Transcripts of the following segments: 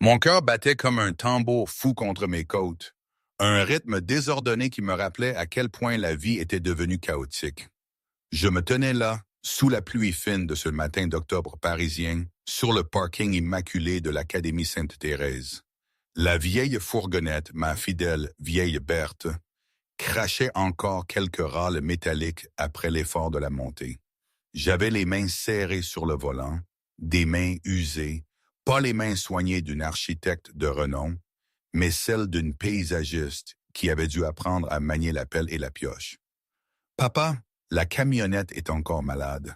Mon cœur battait comme un tambour fou contre mes côtes, un rythme désordonné qui me rappelait à quel point la vie était devenue chaotique. Je me tenais là, sous la pluie fine de ce matin d'octobre parisien, sur le parking immaculé de l'Académie Sainte-Thérèse. La vieille fourgonnette, ma fidèle vieille Berthe, crachait encore quelques râles métalliques après l'effort de la montée. J'avais les mains serrées sur le volant, des mains usées, pas les mains soignées d'une architecte de renom, mais celles d'une paysagiste qui avait dû apprendre à manier la pelle et la pioche. Papa, la camionnette est encore malade.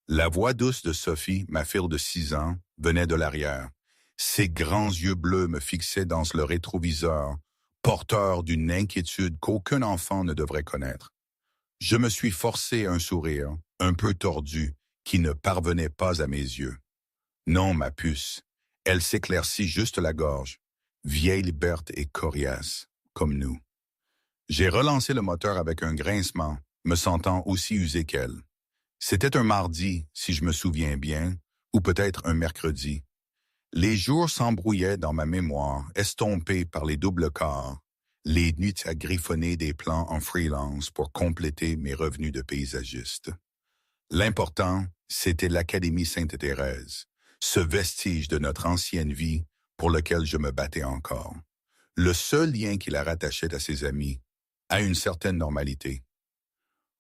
La voix douce de Sophie, ma fille de 6 ans, venait de l'arrière. Ses grands yeux bleus me fixaient dans le rétroviseur, porteur d'une inquiétude qu'aucun enfant ne devrait connaître. Je me suis forcé un sourire, un peu tordu, qui ne parvenait pas à mes yeux. Non, ma puce, elle s'éclaircit juste la gorge. Vieille Berthe et coriace, comme nous. J'ai relancé le moteur avec un grincement, me sentant aussi usé qu'elle. C'était un mardi, si je me souviens bien, ou peut-être un mercredi. Les jours s'embrouillaient dans ma mémoire, estompés par les doubles quarts, les nuits à griffonner des plans en freelance pour compléter mes revenus de paysagiste. L'important, c'était l'Académie Sainte-Thérèse, ce vestige de notre ancienne vie pour lequel je me battais encore. Le seul lien qui la rattachait à ses amis, à une certaine normalité.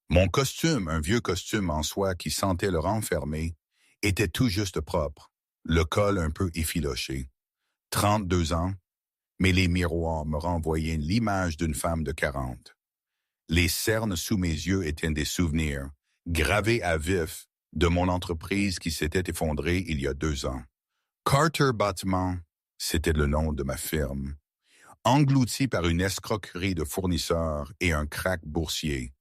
Mon costume, un vieux costume en soie qui sentait le renfermer, était tout juste propre, le col un peu effiloché. 32 ans, mais les miroirs me renvoyaient l'image d'une femme de 40. Les cernes sous mes yeux étaient des souvenirs, gravés à vif, de mon entreprise qui s'était effondrée il y a 2 ans. Carter Bâtiment, c'était le nom de ma firme. Englouti par une escroquerie de fournisseurs et un krach boursier.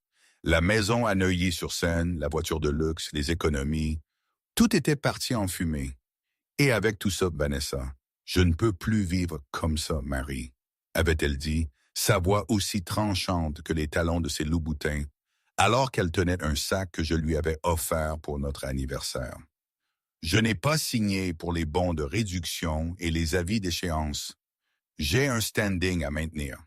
La maison à Neuilly-sur-Seine, la voiture de luxe, les économies, tout était parti en fumée. Et avec tout ça, Vanessa, je ne peux plus vivre comme ça, Marie, avait-elle dit, sa voix aussi tranchante que les talons de ses loups-boutins, alors qu'elle tenait un sac que je lui avais offert pour notre anniversaire. Je n'ai pas signé pour les bons de réduction et les avis d'échéance. J'ai un standing à maintenir.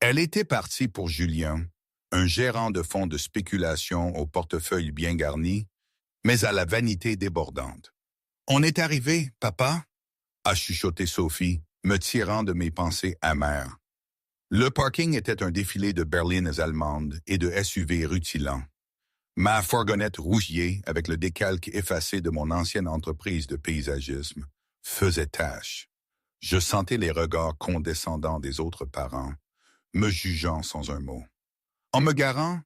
Elle était partie pour Julien, un gérant de fonds de spéculation au portefeuille bien garni, mais à la vanité débordante. « On est arrivé, papa ?» a chuchoté Sophie, me tirant de mes pensées amères. Le parking était un défilé de berlines allemandes et de SUV rutilants. Ma fourgonnette rougier, avec le décalque effacé de mon ancienne entreprise de paysagisme, faisait tache. Je sentais les regards condescendants des autres parents, me jugeant sans un mot. En me garant,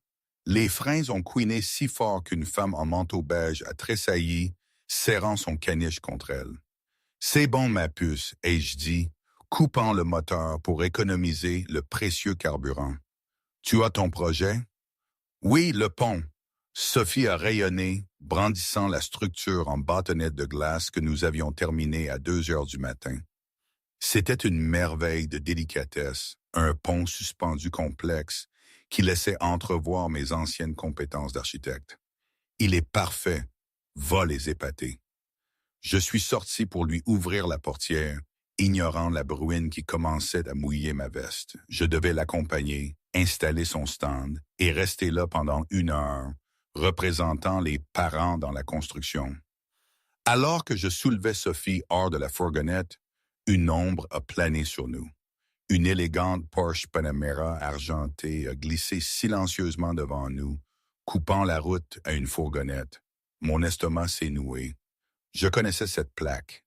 les freins ont couiné si fort qu'une femme en manteau beige a tressailli, serrant son caniche contre elle. « C'est bon, ma puce, » ai-je dit, coupant le moteur pour économiser le précieux carburant. « Tu as ton projet? »« Oui, le pont. » Sophie a rayonné, brandissant la structure en bâtonnette de glace que nous avions terminée à 2 heures du matin. C'était une merveille de délicatesse, un pont suspendu complexe qui laissait entrevoir mes anciennes compétences d'architecte. Il est parfait, va les épater. Je suis sorti pour lui ouvrir la portière, ignorant la bruine qui commençait à mouiller ma veste. Je devais l'accompagner, installer son stand et rester là pendant 1 heure, représentant les parents dans la construction. Alors que je soulevais Sophie hors de la fourgonnette, une ombre a plané sur nous. Une élégante Porsche Panamera argentée a glissé silencieusement devant nous, coupant la route à une fourgonnette. Mon estomac s'est noué. Je connaissais cette plaque.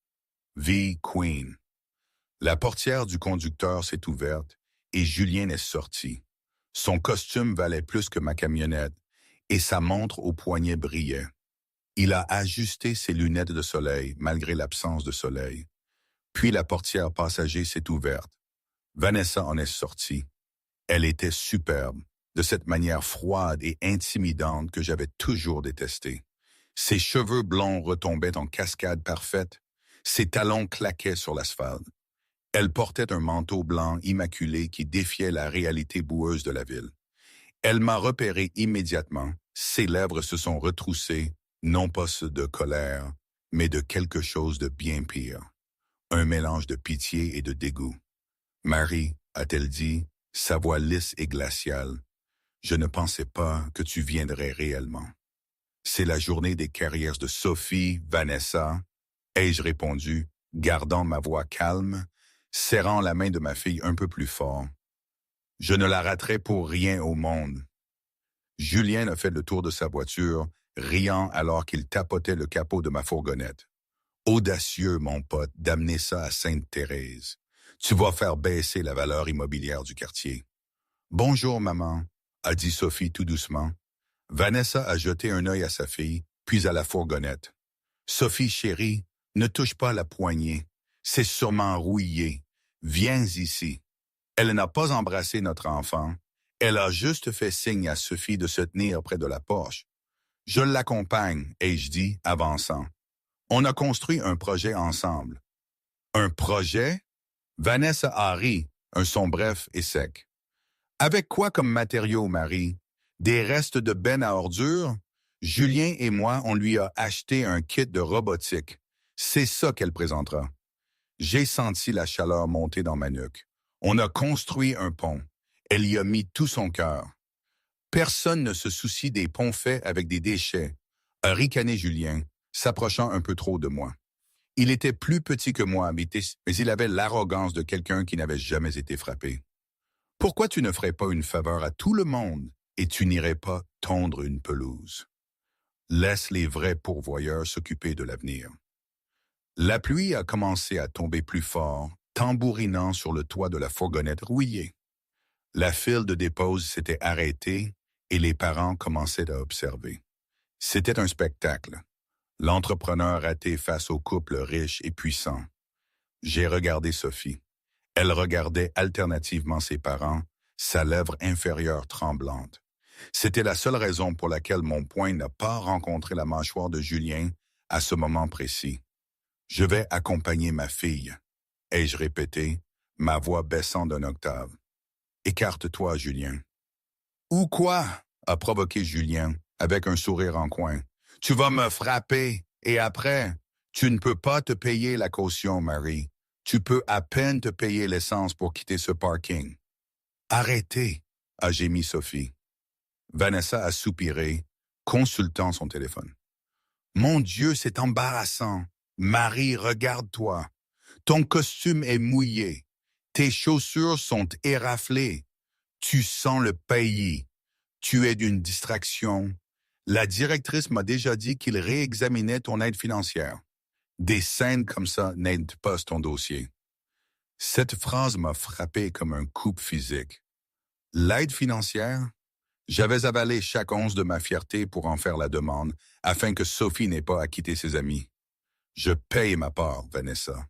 V Queen. La portière du conducteur s'est ouverte et Julien est sorti. Son costume valait plus que ma camionnette et sa montre au poignet brillait. Il a ajusté ses lunettes de soleil malgré l'absence de soleil. Puis la portière passager s'est ouverte. Vanessa en est sortie. Elle était superbe, de cette manière froide et intimidante que j'avais toujours détestée. Ses cheveux blonds retombaient en cascade parfaite, ses talons claquaient sur l'asphalte. Elle portait un manteau blanc immaculé qui défiait la réalité boueuse de la ville. Elle m'a repéré immédiatement, ses lèvres se sont retroussées, non pas de colère, mais de quelque chose de bien pire. un mélange de pitié et de dégoût. « Marie, a-t-elle dit, sa voix lisse et glaciale, je ne pensais pas que tu viendrais réellement. C'est la journée des carrières de Sophie, Vanessa, ai-je répondu, gardant ma voix calme, serrant la main de ma fille un peu plus fort. Je ne la raterai pour rien au monde. Julien a fait le tour de sa voiture, riant alors qu'il tapotait le capot de ma fourgonnette. Audacieux, mon pote, d'amener ça à Sainte-Thérèse. Tu vas faire baisser la valeur immobilière du quartier. Bonjour, maman, a dit Sophie tout doucement. Vanessa a jeté un œil à sa fille, puis à la fourgonnette. Sophie, chérie, ne touche pas la poignée. C'est sûrement rouillé. Viens ici. Elle n'a pas embrassé notre enfant. Elle a juste fait signe à Sophie de se tenir près de la porche. Je l'accompagne, ai-je dit, avançant. On a construit un projet ensemble. Un projet? Vanessa a ri, un son bref et sec. Avec quoi comme matériau, Marie? Des restes de benne à ordures? Julien et moi, on lui a acheté un kit de robotique. C'est ça qu'elle présentera. J'ai senti la chaleur monter dans ma nuque. On a construit un pont. Elle y a mis tout son cœur. Personne ne se soucie des ponts faits avec des déchets, a ricané Julien, s'approchant un peu trop de moi. Il était plus petit que moi, mais il avait l'arrogance de quelqu'un qui n'avait jamais été frappé. Pourquoi tu ne ferais pas une faveur à tout le monde et tu n'irais pas tondre une pelouse? Laisse les vrais pourvoyeurs s'occuper de l'avenir. La pluie a commencé à tomber plus fort, tambourinant sur le toit de la fourgonnette rouillée. La file de dépose s'était arrêtée et les parents commençaient à observer. C'était un spectacle. L'entrepreneur raté face au couple riche et puissant. J'ai regardé Sophie. Elle regardait alternativement ses parents, sa lèvre inférieure tremblante. C'était la seule raison pour laquelle mon poing n'a pas rencontré la mâchoire de Julien à ce moment précis. Je vais accompagner ma fille, ai-je répété, ma voix baissant d'une octave. Écarte-toi, Julien. Ou quoi? A provoqué Julien, avec un sourire en coin. Tu vas me frapper, et après, tu ne peux pas te payer la caution, Marie. Tu peux à peine te payer l'essence pour quitter ce parking. Arrêtez, a gémi Sophie. Vanessa a soupiré, consultant son téléphone. Mon Dieu, c'est embarrassant. Marie, regarde-toi. Ton costume est mouillé. Tes chaussures sont éraflées. Tu sens le pays. Tu es d'une distraction. La directrice m'a déjà dit qu'il réexaminait ton aide financière. Des scènes comme ça n'aident pas ton dossier. Cette phrase m'a frappé comme un coup physique. L'aide financière? J'avais avalé chaque once de ma fierté pour en faire la demande, afin que Sophie n'ait pas à quitter ses amis. Je paye ma part, Vanessa.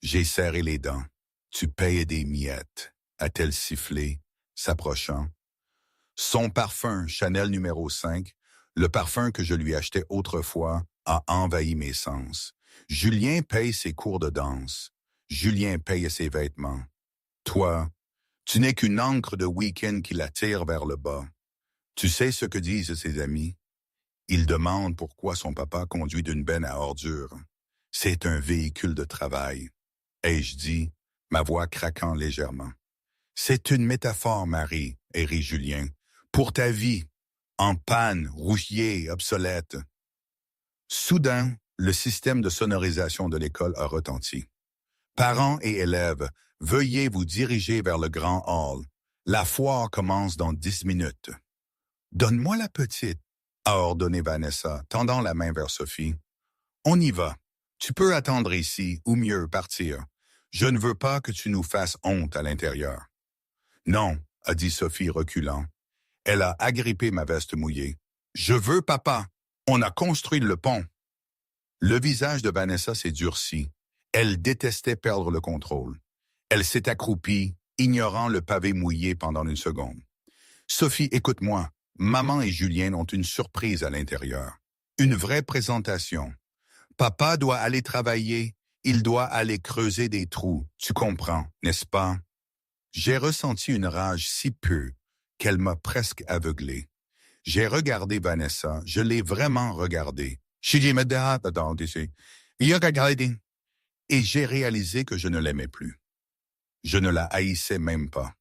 J'ai serré les dents. Tu payes des miettes, a-t-elle sifflé, s'approchant. Son parfum, Chanel numéro 5, le parfum que je lui achetais autrefois, a envahi mes sens. Julien paye ses cours de danse. Julien paye ses vêtements. Toi, tu n'es qu'une encre de week-end qui l'attire vers le bas. Tu sais ce que disent ses amis? Ils demandent pourquoi son papa conduit d'une benne à ordures. C'est un véhicule de travail. Ai-je dit, ma voix craquant légèrement. C'est une métaphore, Marie, rit Julien. Pour ta vie, en panne, rouillée, obsolète. Soudain, le système de sonorisation de l'école a retenti. Parents et élèves, veuillez vous diriger vers le grand hall. La foire commence dans 10 minutes. Donne-moi la petite, a ordonné Vanessa, tendant la main vers Sophie. On y va. Tu peux attendre ici, ou mieux, partir. Je ne veux pas que tu nous fasses honte à l'intérieur. Non, a dit Sophie reculant. Elle a agrippé ma veste mouillée. Je veux, papa. On a construit le pont. Le visage de Vanessa s'est durci. Elle détestait perdre le contrôle. Elle s'est accroupie, ignorant le pavé mouillé pendant une seconde. Sophie, écoute-moi. Maman et Julien ont une surprise à l'intérieur. Une vraie présentation. Papa doit aller travailler. Il doit aller creuser des trous. Tu comprends, n'est-ce pas? J'ai ressenti une rage si peu qu'elle m'a presque aveuglé. J'ai regardé Vanessa. Je l'ai vraiment regardée. Il a regardé. Et j'ai réalisé que je ne l'aimais plus. Je ne la haïssais même pas.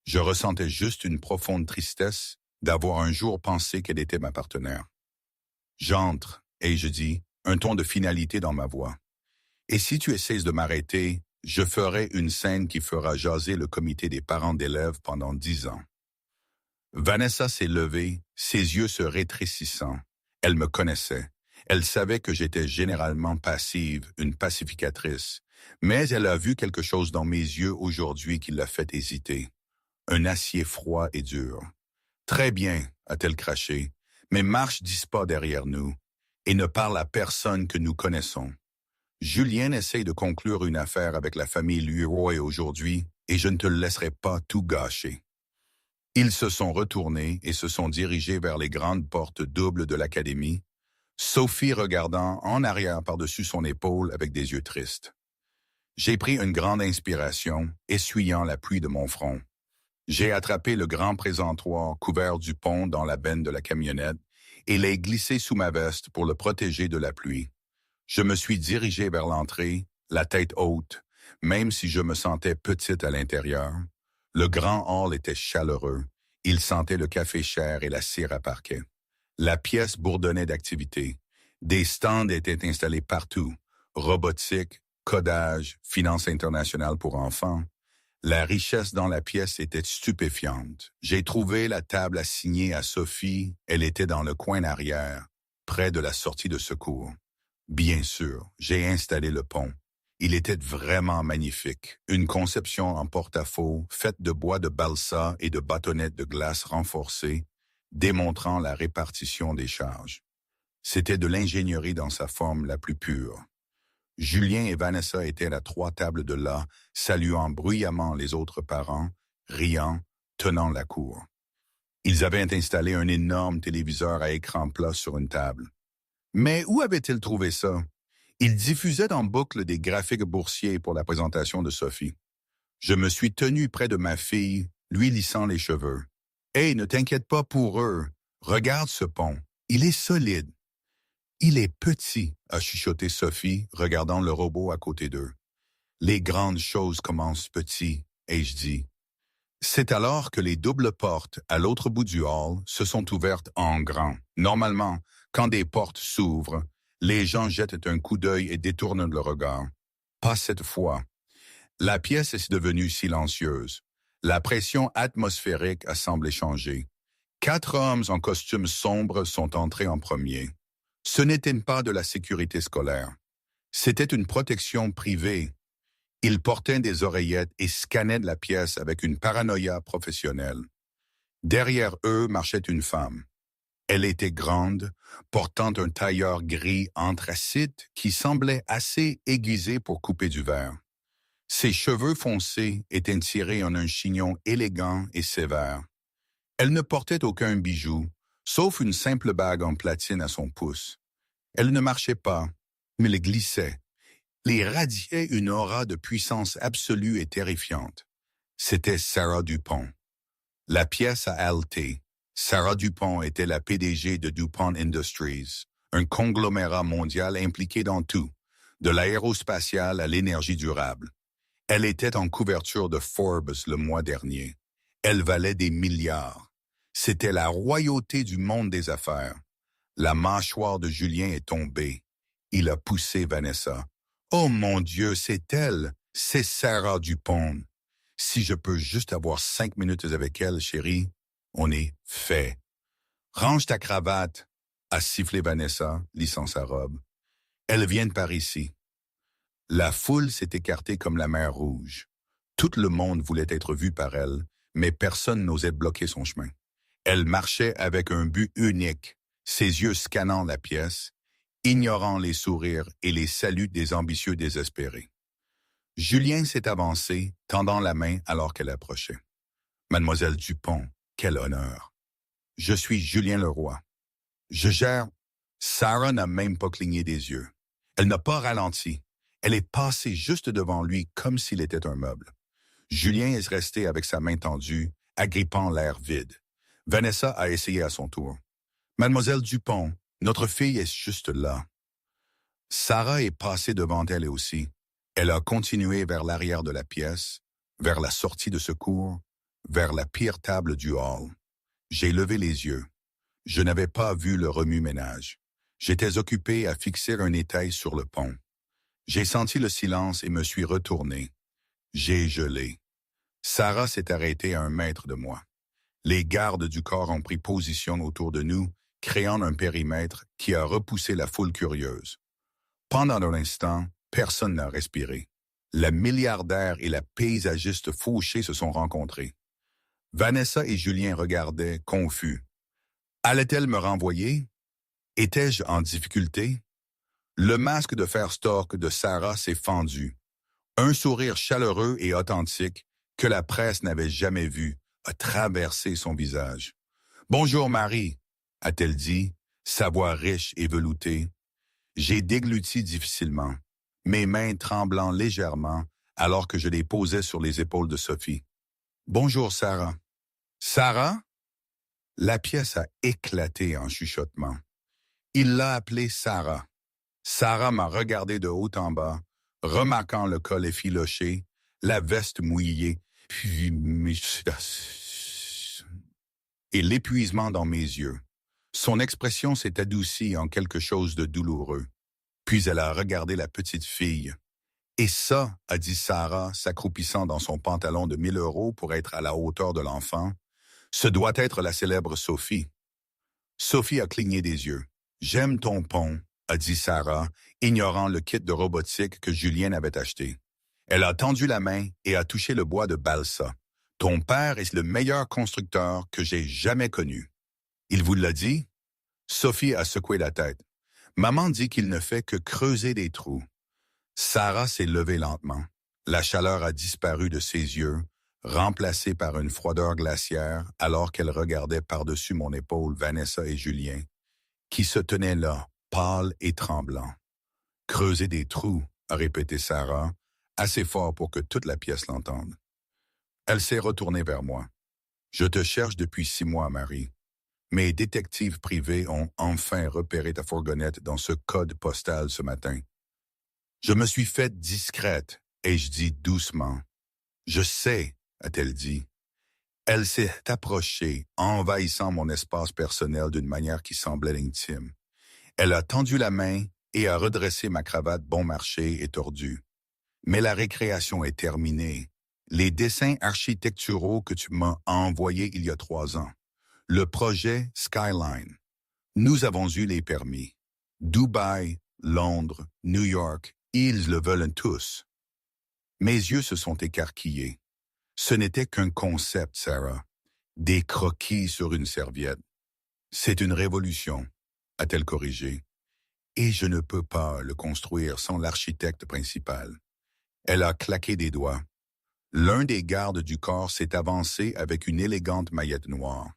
Je ressentais juste une profonde tristesse d'avoir un jour pensé qu'elle était ma partenaire. J'entre et je dis, un ton de finalité dans ma voix. Et si tu essaies de m'arrêter, je ferai une scène qui fera jaser le comité des parents d'élèves pendant 10 ans. Vanessa s'est levée, ses yeux se rétrécissant. Elle me connaissait. Elle savait que j'étais généralement passive, une pacificatrice. Mais elle a vu quelque chose dans mes yeux aujourd'hui qui l'a fait hésiter. Un acier froid et dur. Très bien, a-t-elle craché, mais marche 10 pas derrière nous et ne parle à personne que nous connaissons. Julien essaye de conclure une affaire avec la famille Leroy aujourd'hui et je ne te laisserai pas tout gâcher. Ils se sont retournés et se sont dirigés vers les grandes portes doubles de l'académie, Sophie regardant en arrière par-dessus son épaule avec des yeux tristes. J'ai pris une grande inspiration, essuyant la pluie de mon front. J'ai attrapé le grand présentoir couvert du pont dans la benne de la camionnette et l'ai glissé sous ma veste pour le protéger de la pluie. Je me suis dirigé vers l'entrée, la tête haute, même si je me sentais petite à l'intérieur. Le grand hall était chaleureux. Il sentait le café cher et la cire à parquet. La pièce bourdonnait d'activité. Des stands étaient installés partout. Robotique, codage, finance internationale pour enfants. La richesse dans la pièce était stupéfiante. J'ai trouvé la table assignée à Sophie. Elle était dans le coin arrière, près de la sortie de secours. Bien sûr, j'ai installé le pont. Il était vraiment magnifique. Une conception en porte-à-faux, faite de bois de balsa et de bâtonnets de glace renforcés, démontrant la répartition des charges. C'était de l'ingénierie dans sa forme la plus pure. Julien et Vanessa étaient à 3 tables de là, saluant bruyamment les autres parents, riant, tenant la cour. Ils avaient installé un énorme téléviseur à écran plat sur une table. Mais où avaient-ils trouvé ça? Ils diffusaient en boucle des graphiques boursiers pour la présentation de Sophie. Je me suis tenu près de ma fille, lui lissant les cheveux. « Hey, ne t'inquiète pas pour eux. Regarde ce pont. Il est solide. »« Il est petit, » a chuchoté Sophie, regardant le robot à côté d'eux. « Les grandes choses commencent petit, » ai-je dit. C'est alors que les doubles portes à l'autre bout du hall se sont ouvertes en grand. Normalement, quand des portes s'ouvrent, les gens jettent un coup d'œil et détournent le regard. Pas cette fois. La pièce est devenue silencieuse. La pression atmosphérique a semblé changer. 4 hommes en costume sombre sont entrés en premier. Ce n'était pas de la sécurité scolaire. C'était une protection privée. Ils portaient des oreillettes et scannaient la pièce avec une paranoïa professionnelle. Derrière eux marchait une femme. Elle était grande, portant un tailleur gris anthracite qui semblait assez aiguisé pour couper du verre. Ses cheveux foncés étaient tirés en un chignon élégant et sévère. Elle ne portait aucun bijou, sauf une simple bague en platine à son pouce. Elle ne marchait pas, mais elle glissait. Elle radiait une aura de puissance absolue et terrifiante. C'était Sarah Dupont. La pièce a haleté. Sarah Dupont était la PDG de DuPont Industries, un conglomérat mondial impliqué dans tout, de l'aérospatial à l'énergie durable. Elle était en couverture de Forbes le mois dernier. Elle valait des milliards. C'était la royauté du monde des affaires. La mâchoire de Julien est tombée. Il a poussé Vanessa. « Oh mon Dieu, c'est elle! C'est Sarah Dupont! Si je peux juste avoir 5 minutes avec elle, chérie, on est fait. »« Range ta cravate » a sifflé Vanessa, lissant sa robe. « Elles viennent par ici. » La foule s'est écartée comme la mer Rouge. Tout le monde voulait être vu par elle, mais personne n'osait bloquer son chemin. Elle marchait avec un but unique, ses yeux scannant la pièce, ignorant les sourires et les saluts des ambitieux désespérés. Julien s'est avancé, tendant la main alors qu'elle approchait. « Mademoiselle Dupont, quel honneur! Je suis Julien Leroy. Je gère... » Sarah n'a même pas cligné des yeux. Elle n'a pas ralenti. Elle est passée juste devant lui comme s'il était un meuble. Julien est resté avec sa main tendue, agrippant l'air vide. Vanessa a essayé à son tour. « Mademoiselle Dupont, notre fille est juste là. » Sarah est passée devant elle aussi. Elle a continué vers l'arrière de la pièce, vers la sortie de secours, vers la pire table du hall. J'ai levé les yeux. Je n'avais pas vu le remue-ménage. J'étais occupé à fixer un étail sur le pont. J'ai senti le silence et me suis retourné. J'ai gelé. Sarah s'est arrêtée à 1 mètre de moi. Les gardes du corps ont pris position autour de nous, créant un périmètre qui a repoussé la foule curieuse. Pendant un instant, personne n'a respiré. La milliardaire et la paysagiste fauchée se sont rencontrés. Vanessa et Julien regardaient, confus. Allait-elle me renvoyer? Étais-je en difficulté? Le masque de fer Stork de Sarah s'est fendu. Un sourire chaleureux et authentique que la presse n'avait jamais vu a traversé son visage. « Bonjour Marie », a-t-elle dit, sa voix riche et veloutée. J'ai dégluti difficilement, mes mains tremblant légèrement alors que je les posais sur les épaules de Sophie. « Bonjour Sarah. »« Sarah ?» La pièce a éclaté en chuchotement. Il l'a appelée Sarah. Sarah m'a regardé de haut en bas, remarquant le col effiloché, la veste mouillée, et l'épuisement dans mes yeux. Son expression s'est adoucie en quelque chose de douloureux. Puis elle a regardé la petite fille. « Et ça, » a dit Sarah, s'accroupissant dans son pantalon de 1 000 € pour être à la hauteur de l'enfant, « ce doit être la célèbre Sophie. » Sophie a cligné des yeux. « J'aime ton pont, » a dit Sarah, ignorant le kit de robotique que Julien avait acheté. Elle a tendu la main et a touché le bois de balsa. « Ton père est le meilleur constructeur que j'ai jamais connu. » « Il vous l'a dit? » Sophie a secoué la tête. « Maman dit qu'il ne fait que creuser des trous. » Sarah s'est levée lentement. La chaleur a disparu de ses yeux, remplacée par une froideur glaciaire alors qu'elle regardait par-dessus mon épaule Vanessa et Julien, qui se tenaient là, pâles et tremblants. « Creuser des trous, » a répété Sarah, assez fort pour que toute la pièce l'entende. Elle s'est retournée vers moi. « Je te cherche depuis 6 mois, Marie. Mes détectives privés ont enfin repéré ta fourgonnette dans ce code postal ce matin. Je me suis faite discrète, ai-je dit doucement. Je sais, a-t-elle dit. Elle s'est approchée, envahissant mon espace personnel d'une manière qui semblait intime. Elle a tendu la main et a redressé ma cravate bon marché et tordue. Mais la récréation est terminée. Les dessins architecturaux que tu m'as envoyés il y a 3 ans. Le projet Skyline. Nous avons eu les permis. Dubaï, Londres, New York, ils le veulent tous. Mes yeux se sont écarquillés. Ce n'était qu'un concept, Sarah. Des croquis sur une serviette. C'est une révolution, a-t-elle corrigé. Et je ne peux pas le construire sans l'architecte principal. Elle a claqué des doigts. L'un des gardes du corps s'est avancé avec une élégante maillette noire.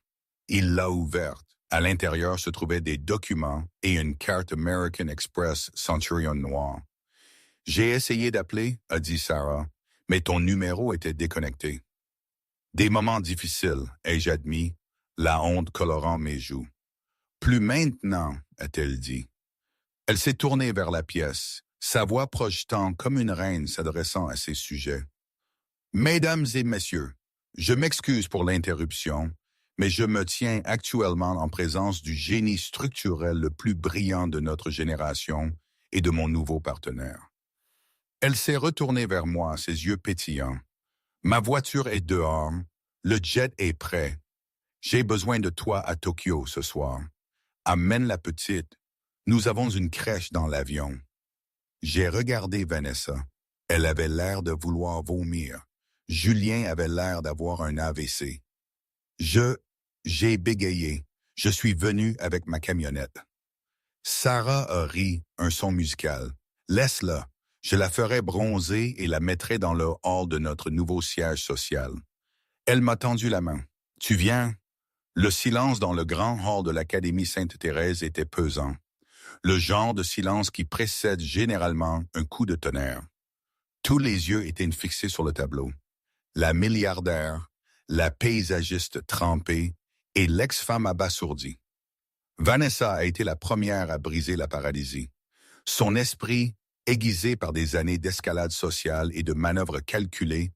Il l'a ouverte. À l'intérieur se trouvaient des documents et une carte American Express Centurion noire. « J'ai essayé d'appeler, » a dit Sarah, « mais ton numéro était déconnecté. » Des moments difficiles, ai-je admis, la honte colorant mes joues. « Plus maintenant, » a-t-elle dit. Elle s'est tournée vers la pièce, sa voix projetant comme une reine s'adressant à ses sujets. « Mesdames et messieurs, je m'excuse pour l'interruption, mais je me tiens actuellement en présence du génie structurel le plus brillant de notre génération et de mon nouveau partenaire. » Elle s'est retournée vers moi, ses yeux pétillants. « Ma voiture est dehors, le jet est prêt. J'ai besoin de toi à Tokyo ce soir. Amène la petite, nous avons une crèche dans l'avion. » J'ai regardé Vanessa. Elle avait l'air de vouloir vomir. Julien avait l'air d'avoir un AVC. J'ai bégayé. Je suis venu avec ma camionnette. Sarah a ri, un son musical. Laisse-la. Je la ferai bronzer et la mettrai dans le hall de notre nouveau siège social. Elle m'a tendu la main. Tu viens? Le silence dans le grand hall de l'Académie Sainte-Thérèse était pesant. Le genre de silence qui précède généralement un coup de tonnerre. Tous les yeux étaient fixés sur le tableau. La milliardaire, la paysagiste trempée et l'ex-femme abasourdie. Vanessa a été la première à briser la paralysie. Son esprit aiguisée par des années d'escalade sociale et de manœuvres calculées,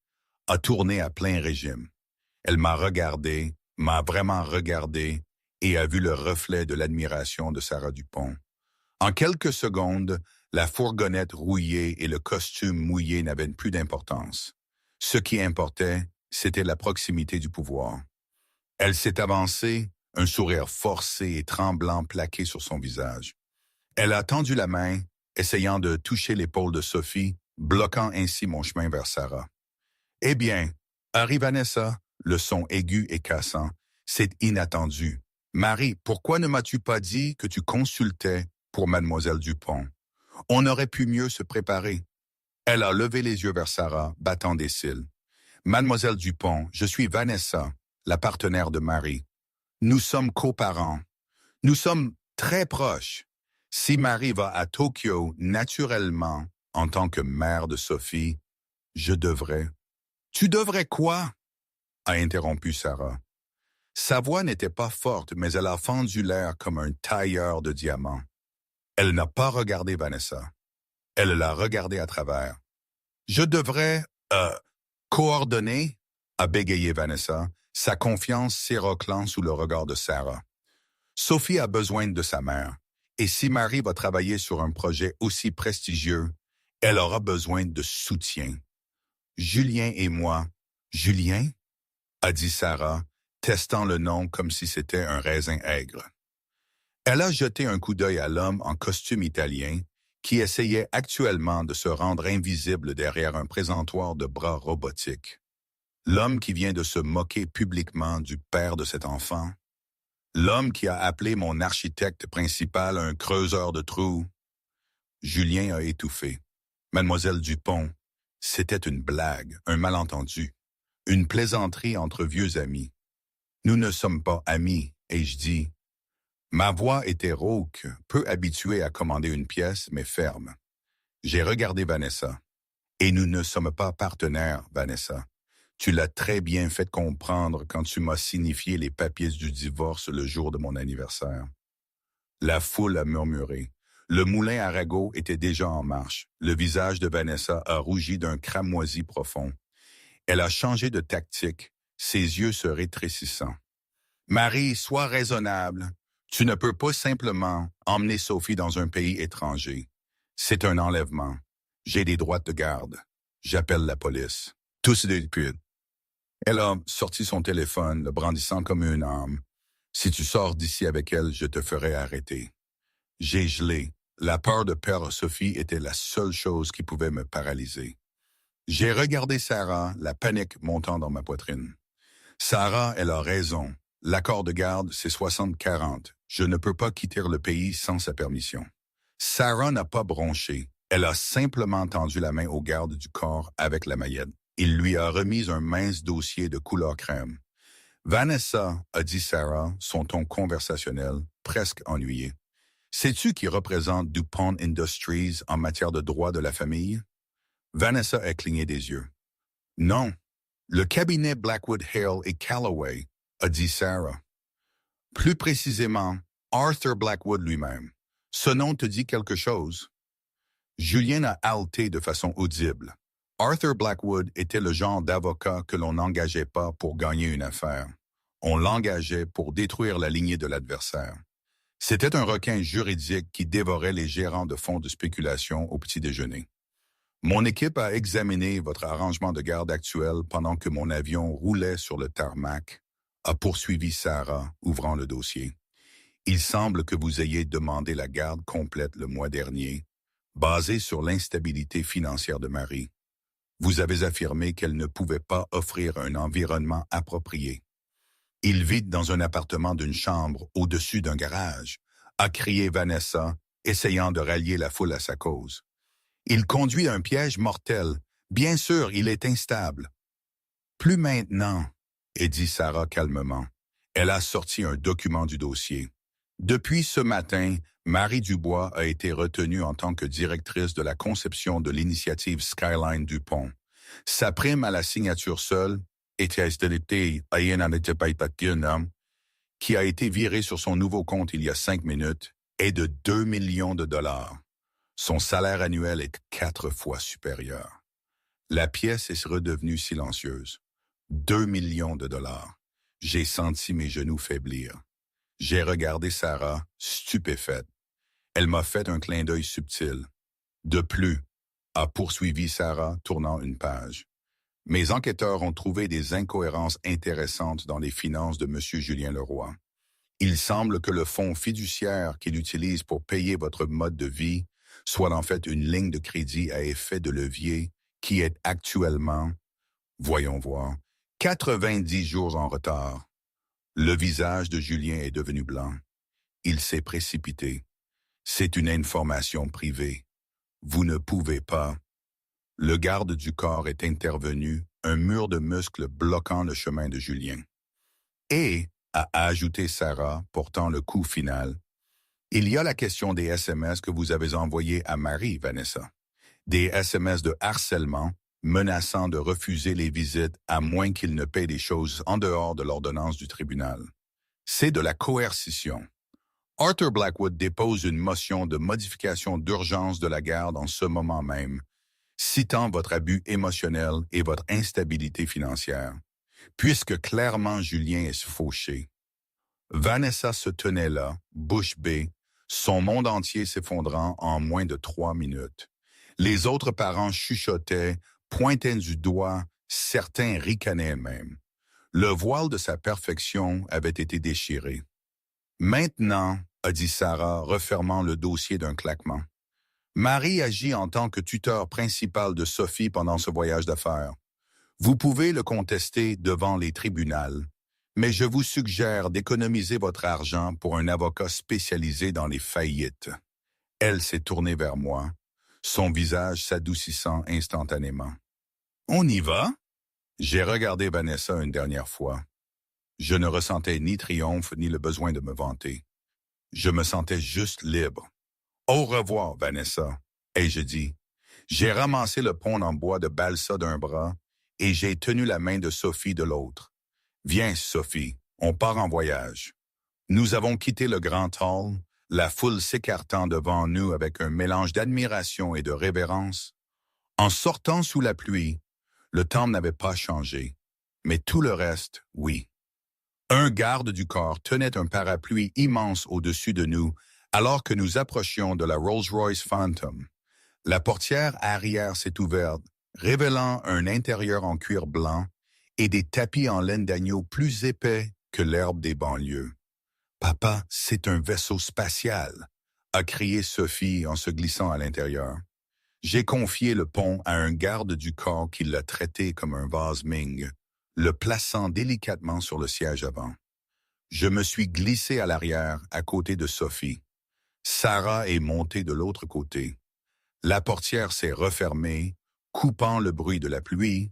a tourné à plein régime. Elle m'a regardé, m'a vraiment regardé, et a vu le reflet de l'admiration de Sarah Dupont. En quelques secondes, la fourgonnette rouillée et le costume mouillé n'avaient plus d'importance. Ce qui importait, c'était la proximité du pouvoir. Elle s'est avancée, un sourire forcé et tremblant plaqué sur son visage. Elle a tendu la main, essayant de toucher l'épaule de Sophie, bloquant ainsi mon chemin vers Sarah. « Eh bien, Harry Vanessa », le son aigu et cassant, « c'est inattendu. Marie, pourquoi ne m'as-tu pas dit que tu consultais pour mademoiselle Dupont? On aurait pu mieux se préparer. » Elle a levé les yeux vers Sarah, battant des cils. « Mademoiselle Dupont, je suis Vanessa, la partenaire de Marie. Nous sommes coparents. Nous sommes très proches. Si Marie va à Tokyo naturellement, en tant que mère de Sophie, je devrais. »« Tu devrais quoi? » a interrompu Sarah. Sa voix n'était pas forte, mais elle a fendu l'air comme un tailleur de diamants. Elle n'a pas regardé Vanessa. Elle l'a regardé à travers. « Je devrais, coordonner ?» a bégayé Vanessa, sa confiance s'éroclant sous le regard de Sarah. Sophie a besoin de sa mère, et si Marie va travailler sur un projet aussi prestigieux, elle aura besoin de soutien. Julien et moi. Julien? A dit Sarah, testant le nom comme si c'était un raisin aigre. Elle a jeté un coup d'œil à l'homme en costume italien qui essayait actuellement de se rendre invisible derrière un présentoir de bras robotiques. L'homme qui vient de se moquer publiquement du père de cet enfant. L'homme qui a appelé mon architecte principal un creuseur de trous. Julien a étouffé. Mademoiselle Dupont, c'était une blague, un malentendu, une plaisanterie entre vieux amis. Nous ne sommes pas amis, ai-je dit. Ma voix était rauque, peu habituée à commander une pièce, mais ferme. J'ai regardé Vanessa. Et nous ne sommes pas partenaires, Vanessa. Tu l'as très bien fait comprendre quand tu m'as signifié les papiers du divorce le jour de mon anniversaire. La foule a murmuré. Le moulin à ragots était déjà en marche. Le visage de Vanessa a rougi d'un cramoisi profond. Elle a changé de tactique, ses yeux se rétrécissant. « Marie, sois raisonnable. Tu ne peux pas simplement emmener Sophie dans un pays étranger. C'est un enlèvement. J'ai des droits de garde. J'appelle la police. » Tous des putes. Elle a sorti son téléphone, le brandissant comme une arme. « Si tu sors d'ici avec elle, je te ferai arrêter. » J'ai gelé. La peur de perdre Sophie était la seule chose qui pouvait me paralyser. J'ai regardé Sarah, la panique montant dans ma poitrine. Sarah, elle a raison. L'accord de garde, c'est 60-40. Je ne peux pas quitter le pays sans sa permission. Sarah n'a pas bronché. Elle a simplement tendu la main au garde du corps avec la maillette. Il lui a remis un mince dossier de couleur crème. « Vanessa, » a dit Sarah, son ton conversationnel, presque ennuyé. « Sais-tu qui représente DuPont Industries en matière de droit de la famille? » Vanessa a cligné des yeux. « Non, le cabinet Blackwood Hale et Calloway, » a dit Sarah. « Plus précisément, Arthur Blackwood lui-même. Ce nom te dit quelque chose? » Julien a haleté de façon audible. Arthur Blackwood était le genre d'avocat que l'on n'engageait pas pour gagner une affaire. On l'engageait pour détruire la lignée de l'adversaire. C'était un requin juridique qui dévorait les gérants de fonds de spéculation au petit déjeuner. Mon équipe a examiné votre arrangement de garde actuel pendant que mon avion roulait sur le tarmac, a poursuivi Sarah, ouvrant le dossier. Il semble que vous ayez demandé la garde complète le mois dernier, basée sur l'instabilité financière de Marie. Vous avez affirmé qu'elle ne pouvait pas offrir un environnement approprié. Il vit dans un appartement d'une chambre au-dessus d'un garage, a crié Vanessa, essayant de rallier la foule à sa cause. Il conduit un piège mortel. Bien sûr, il est instable. Plus maintenant, a dit Sarah calmement. Elle a sorti un document du dossier. Depuis ce matin, Marie Dubois a été retenue en tant que directrice de la conception de l'initiative Skyline Dupont. Sa prime à la signature seule, qui a été virée sur son nouveau compte il y a 5 minutes, est de 2 millions de dollars. Son salaire annuel est 4 fois supérieur. La pièce est redevenue silencieuse. 2 millions de dollars. J'ai senti mes genoux faiblir. J'ai regardé Sarah, stupéfaite. Elle m'a fait un clin d'œil subtil. De plus, a poursuivi Sarah, tournant une page. Mes enquêteurs ont trouvé des incohérences intéressantes dans les finances de M. Julien Leroy. Il semble que le fonds fiduciaire qu'il utilise pour payer votre mode de vie soit en fait une ligne de crédit à effet de levier qui est actuellement, voyons voir, 90 jours en retard. Le visage de Julien est devenu blanc. Il s'est précipité. C'est une information privée. Vous ne pouvez pas. Le garde du corps est intervenu, un mur de muscles bloquant le chemin de Julien. Et, a ajouté Sarah, portant le coup final, il y a la question des SMS que vous avez envoyés à Marie, Vanessa. Des SMS de harcèlement, menaçant de refuser les visites à moins qu'il ne paie des choses en dehors de l'ordonnance du tribunal. C'est de la coercition. Arthur Blackwood dépose une motion de modification d'urgence de la garde en ce moment même, citant votre abus émotionnel et votre instabilité financière, puisque clairement Julien est fauché. Vanessa se tenait là, bouche bée, son monde entier s'effondrant en moins de 3 minutes. Les autres parents chuchotaient, pointaient du doigt, certains ricanaient même. Le voile de sa perfection avait été déchiré. Maintenant, a dit Sarah, refermant le dossier d'un claquement. Marie agit en tant que tuteur principal de Sophie pendant ce voyage d'affaires. Vous pouvez le contester devant les tribunaux, mais je vous suggère d'économiser votre argent pour un avocat spécialisé dans les faillites. Elle s'est tournée vers moi, son visage s'adoucissant instantanément. On y va? J'ai regardé Vanessa une dernière fois. Je ne ressentais ni triomphe ni le besoin de me vanter. Je me sentais juste libre. Au revoir, Vanessa, ai-je dit. J'ai ramassé le pont en bois de balsa d'un bras et j'ai tenu la main de Sophie de l'autre. Viens, Sophie, on part en voyage. Nous avons quitté le grand hall, la foule s'écartant devant nous avec un mélange d'admiration et de révérence. En sortant sous la pluie, le temps n'avait pas changé, mais tout le reste, oui. Un garde du corps tenait un parapluie immense au-dessus de nous alors que nous approchions de la Rolls-Royce Phantom. La portière arrière s'est ouverte, révélant un intérieur en cuir blanc et des tapis en laine d'agneau plus épais que l'herbe des banlieues. « Papa, c'est un vaisseau spatial !» a crié Sophie en se glissant à l'intérieur. J'ai confié le pont à un garde du corps qui l'a traité comme un vase Ming, le plaçant délicatement sur le siège avant. Je me suis glissé à l'arrière, à côté de Sophie. Sarah est montée de l'autre côté. La portière s'est refermée, coupant le bruit de la pluie,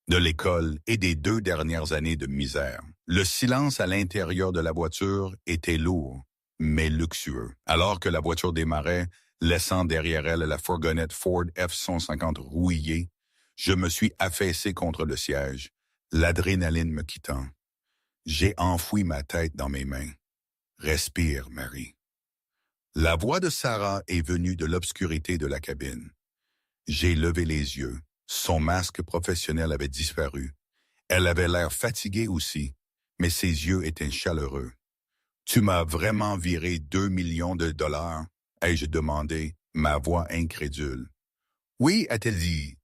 de l'école et des 2 dernières années de misère. Le silence à l'intérieur de la voiture était lourd, mais luxueux. Alors que la voiture démarrait, laissant derrière elle la fourgonnette Ford F-150 rouillée, je me suis affaissé contre le siège, l'adrénaline me quittant. J'ai enfoui ma tête dans mes mains. « Respire, Marie. » La voix de Sarah est venue de l'obscurité de la cabine. J'ai levé les yeux. Son masque professionnel avait disparu. Elle avait l'air fatiguée aussi, mais ses yeux étaient chaleureux. « Tu m'as vraiment viré 2 millions de dollars? » ai-je demandé, ma voix incrédule. « Oui, a-t-elle dit. »«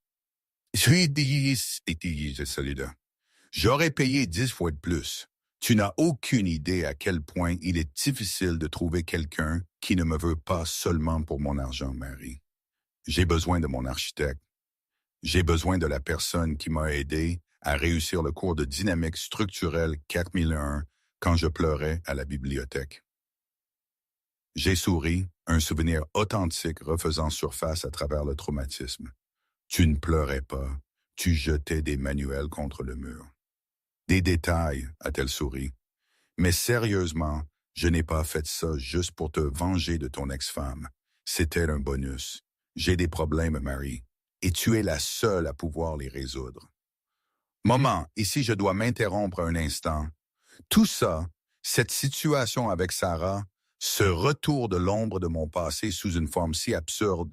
J'aurais payé 10 fois de plus. Tu n'as aucune idée à quel point il est difficile de trouver quelqu'un qui ne me veut pas seulement pour mon argent, Marie. J'ai besoin de mon architecte. J'ai besoin de la personne qui m'a aidé à réussir le cours de dynamique structurelle 4001 quand je pleurais à la bibliothèque. » J'ai souri, un souvenir authentique refaisant surface à travers le traumatisme. Tu ne pleurais pas, tu jetais des manuels contre le mur. Des détails, a-t-elle souri. Mais sérieusement, je n'ai pas fait ça juste pour te venger de ton ex-femme. C'était un bonus. J'ai des problèmes, Marie, et tu es la seule à pouvoir les résoudre. Maman, ici je dois m'interrompre un instant. Tout ça, cette situation avec Sarah, ce retour de l'ombre de mon passé sous une forme si absurde,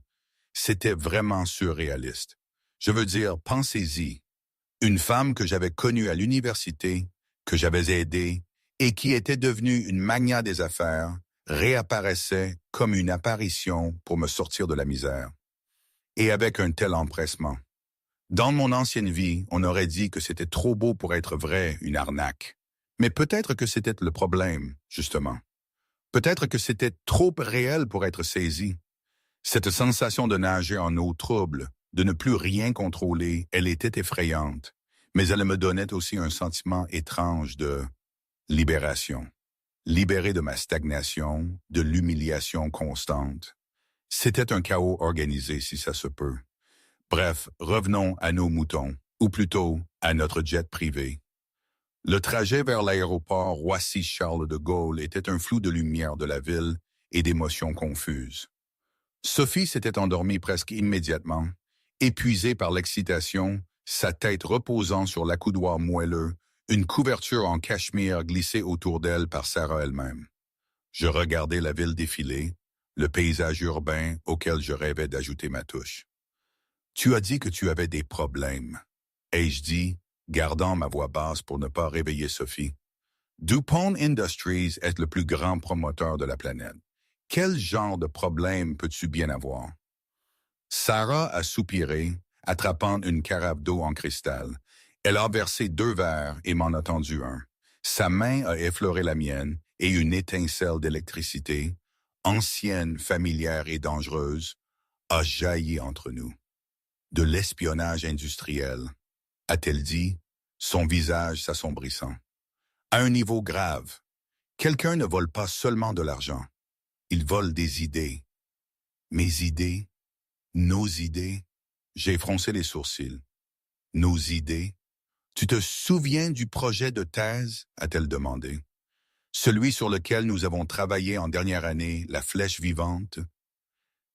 C'était vraiment surréaliste. Je veux dire, pensez-y. Une femme que j'avais connue à l'université, que j'avais aidée et qui était devenue une magnat des affaires, réapparaissait comme une apparition pour me sortir de la misère. Et avec un tel empressement. Dans mon ancienne vie, on aurait dit que c'était trop beau pour être vrai, une arnaque. Mais peut-être que c'était le problème, justement. Peut-être que c'était trop réel pour être saisi. Cette sensation de nager en eau trouble, de ne plus rien contrôler, elle était effrayante, mais elle me donnait aussi un sentiment étrange de libération. Libéré de ma stagnation, de l'humiliation constante. C'était un chaos organisé, si ça se peut. Bref, revenons à nos moutons, ou plutôt à notre jet privé. Le trajet vers l'aéroport Roissy-Charles de Gaulle était un flou de lumière de la ville et d'émotions confuses. Sophie s'était endormie presque immédiatement, épuisée par l'excitation, sa tête reposant sur l'accoudoir moelleux, une couverture en cachemire glissée autour d'elle par Sarah elle-même. Je regardais la ville défiler, le paysage urbain auquel je rêvais d'ajouter ma touche. « Tu as dit que tu avais des problèmes. » ai-je dit, gardant ma voix basse pour ne pas réveiller Sophie. DuPont Industries est le plus grand promoteur de la planète. Quel genre de problème peux-tu bien avoir? Sarah a soupiré, attrapant une carafe d'eau en cristal. Elle a versé 2 verres et m'en a tendu un. Sa main a effleuré la mienne et une étincelle d'électricité, ancienne, familière et dangereuse, a jailli entre nous. De l'espionnage industriel, a-t-elle dit, son visage s'assombrissant. À un niveau grave, quelqu'un ne vole pas seulement de l'argent. Il vole des idées. Mes idées? Nos idées? J'ai froncé les sourcils. Nos idées? Tu te souviens du projet de thèse? A-t-elle demandé. Celui sur lequel nous avons travaillé en dernière année, la flèche vivante?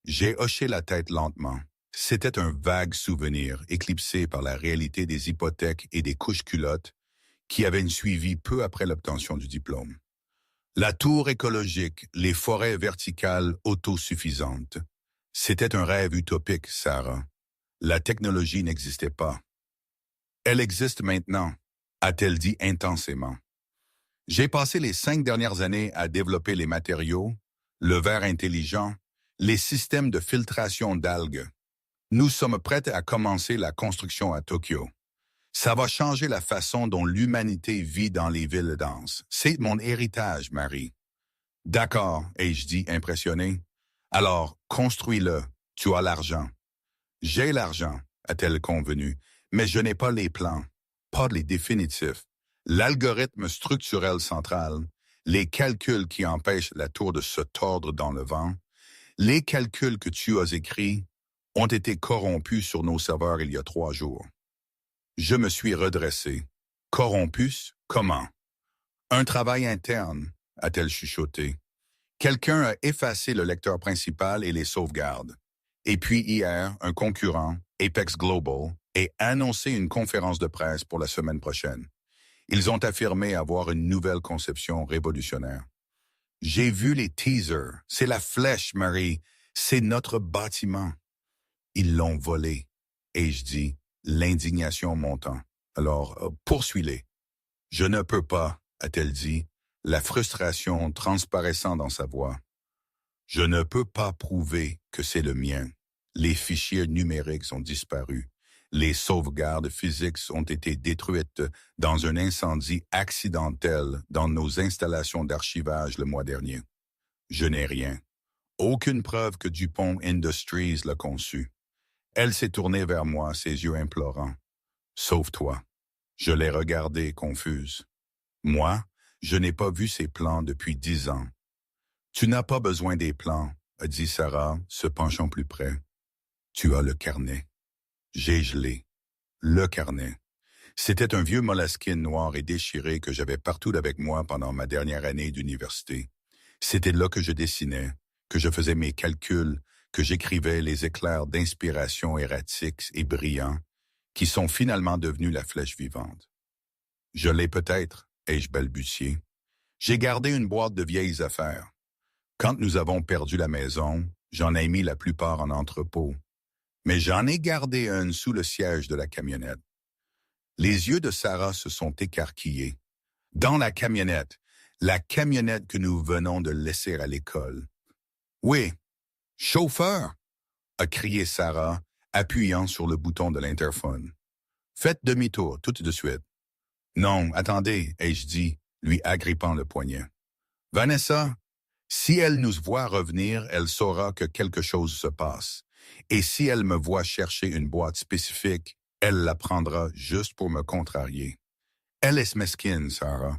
J'ai hoché la tête lentement. C'était un vague souvenir, éclipsé par la réalité des hypothèques et des couches-culottes qui avaient suivi peu après l'obtention du diplôme. La tour écologique, les forêts verticales autosuffisantes. C'était un rêve utopique, Sarah. La technologie n'existait pas. Elle existe maintenant, a-t-elle dit intensément. J'ai passé les 5 dernières années à développer les matériaux, le verre intelligent, les systèmes de filtration d'algues. Nous sommes prêts à commencer la construction à Tokyo. Ça va changer la façon dont l'humanité vit dans les villes denses. C'est mon héritage, Marie. D'accord, ai-je dit impressionné. Alors, construis-le. Tu as l'argent. J'ai l'argent, a-t-elle convenu, mais je n'ai pas les plans, pas les définitifs. L'algorithme structurel central, les calculs qui empêchent la tour de se tordre dans le vent, les calculs que tu as écrits ont été corrompus sur nos serveurs il y a 3 jours. Je me suis redressé. Corrompus? Comment? Un travail interne, a-t-elle chuchoté. Quelqu'un a effacé le lecteur principal et les sauvegardes. Et puis hier, un concurrent, Apex Global, a annoncé une conférence de presse pour la semaine prochaine. Ils ont affirmé avoir une nouvelle conception révolutionnaire. J'ai vu les teasers. C'est la flèche, Marie. C'est notre bâtiment. Ils l'ont volé. Ai-je dit, l'indignation montant. Alors, poursuis-les. Je ne peux pas, a-t-elle dit, la frustration transparaissant dans sa voix. Je ne peux pas prouver que c'est le mien. Les fichiers numériques ont disparu. Les sauvegardes physiques ont été détruites dans un incendie accidentel dans nos installations d'archivage le mois dernier. Je n'ai rien. Aucune preuve que DuPont Industries l'a conçu. Elle s'est tournée vers moi, ses yeux implorants. Sauve-toi. Je l'ai regardée, confuse. Moi, je n'ai pas vu ces plans depuis 10 ans. Tu n'as pas besoin des plans, a dit Sarah, se penchant plus près. Tu as le carnet. J'ai gelé. Le carnet. C'était un vieux moleskine noir et déchiré que j'avais partout avec moi pendant ma dernière année d'université. C'était là que je dessinais, que je faisais mes calculs, que j'écrivais les éclairs d'inspiration erratiques et brillants, qui sont finalement devenus la flèche vivante. Je l'ai peut-être, ai-je balbutié. J'ai gardé une boîte de vieilles affaires. Quand nous avons perdu la maison, j'en ai mis la plupart en entrepôt, mais j'en ai gardé un sous le siège de la camionnette. Les yeux de Sarah se sont écarquillés. Dans la camionnette que nous venons de laisser à l'école. Oui, chauffeur, a crié Sarah, appuyant sur le bouton de l'interphone. Faites demi-tour tout de suite. Non, attendez, ai-je dit, lui agrippant le poignet. Vanessa, si elle nous voit revenir, elle saura que quelque chose se passe. Et si elle me voit chercher une boîte spécifique, elle la prendra juste pour me contrarier. Elle est mesquine, Sarah.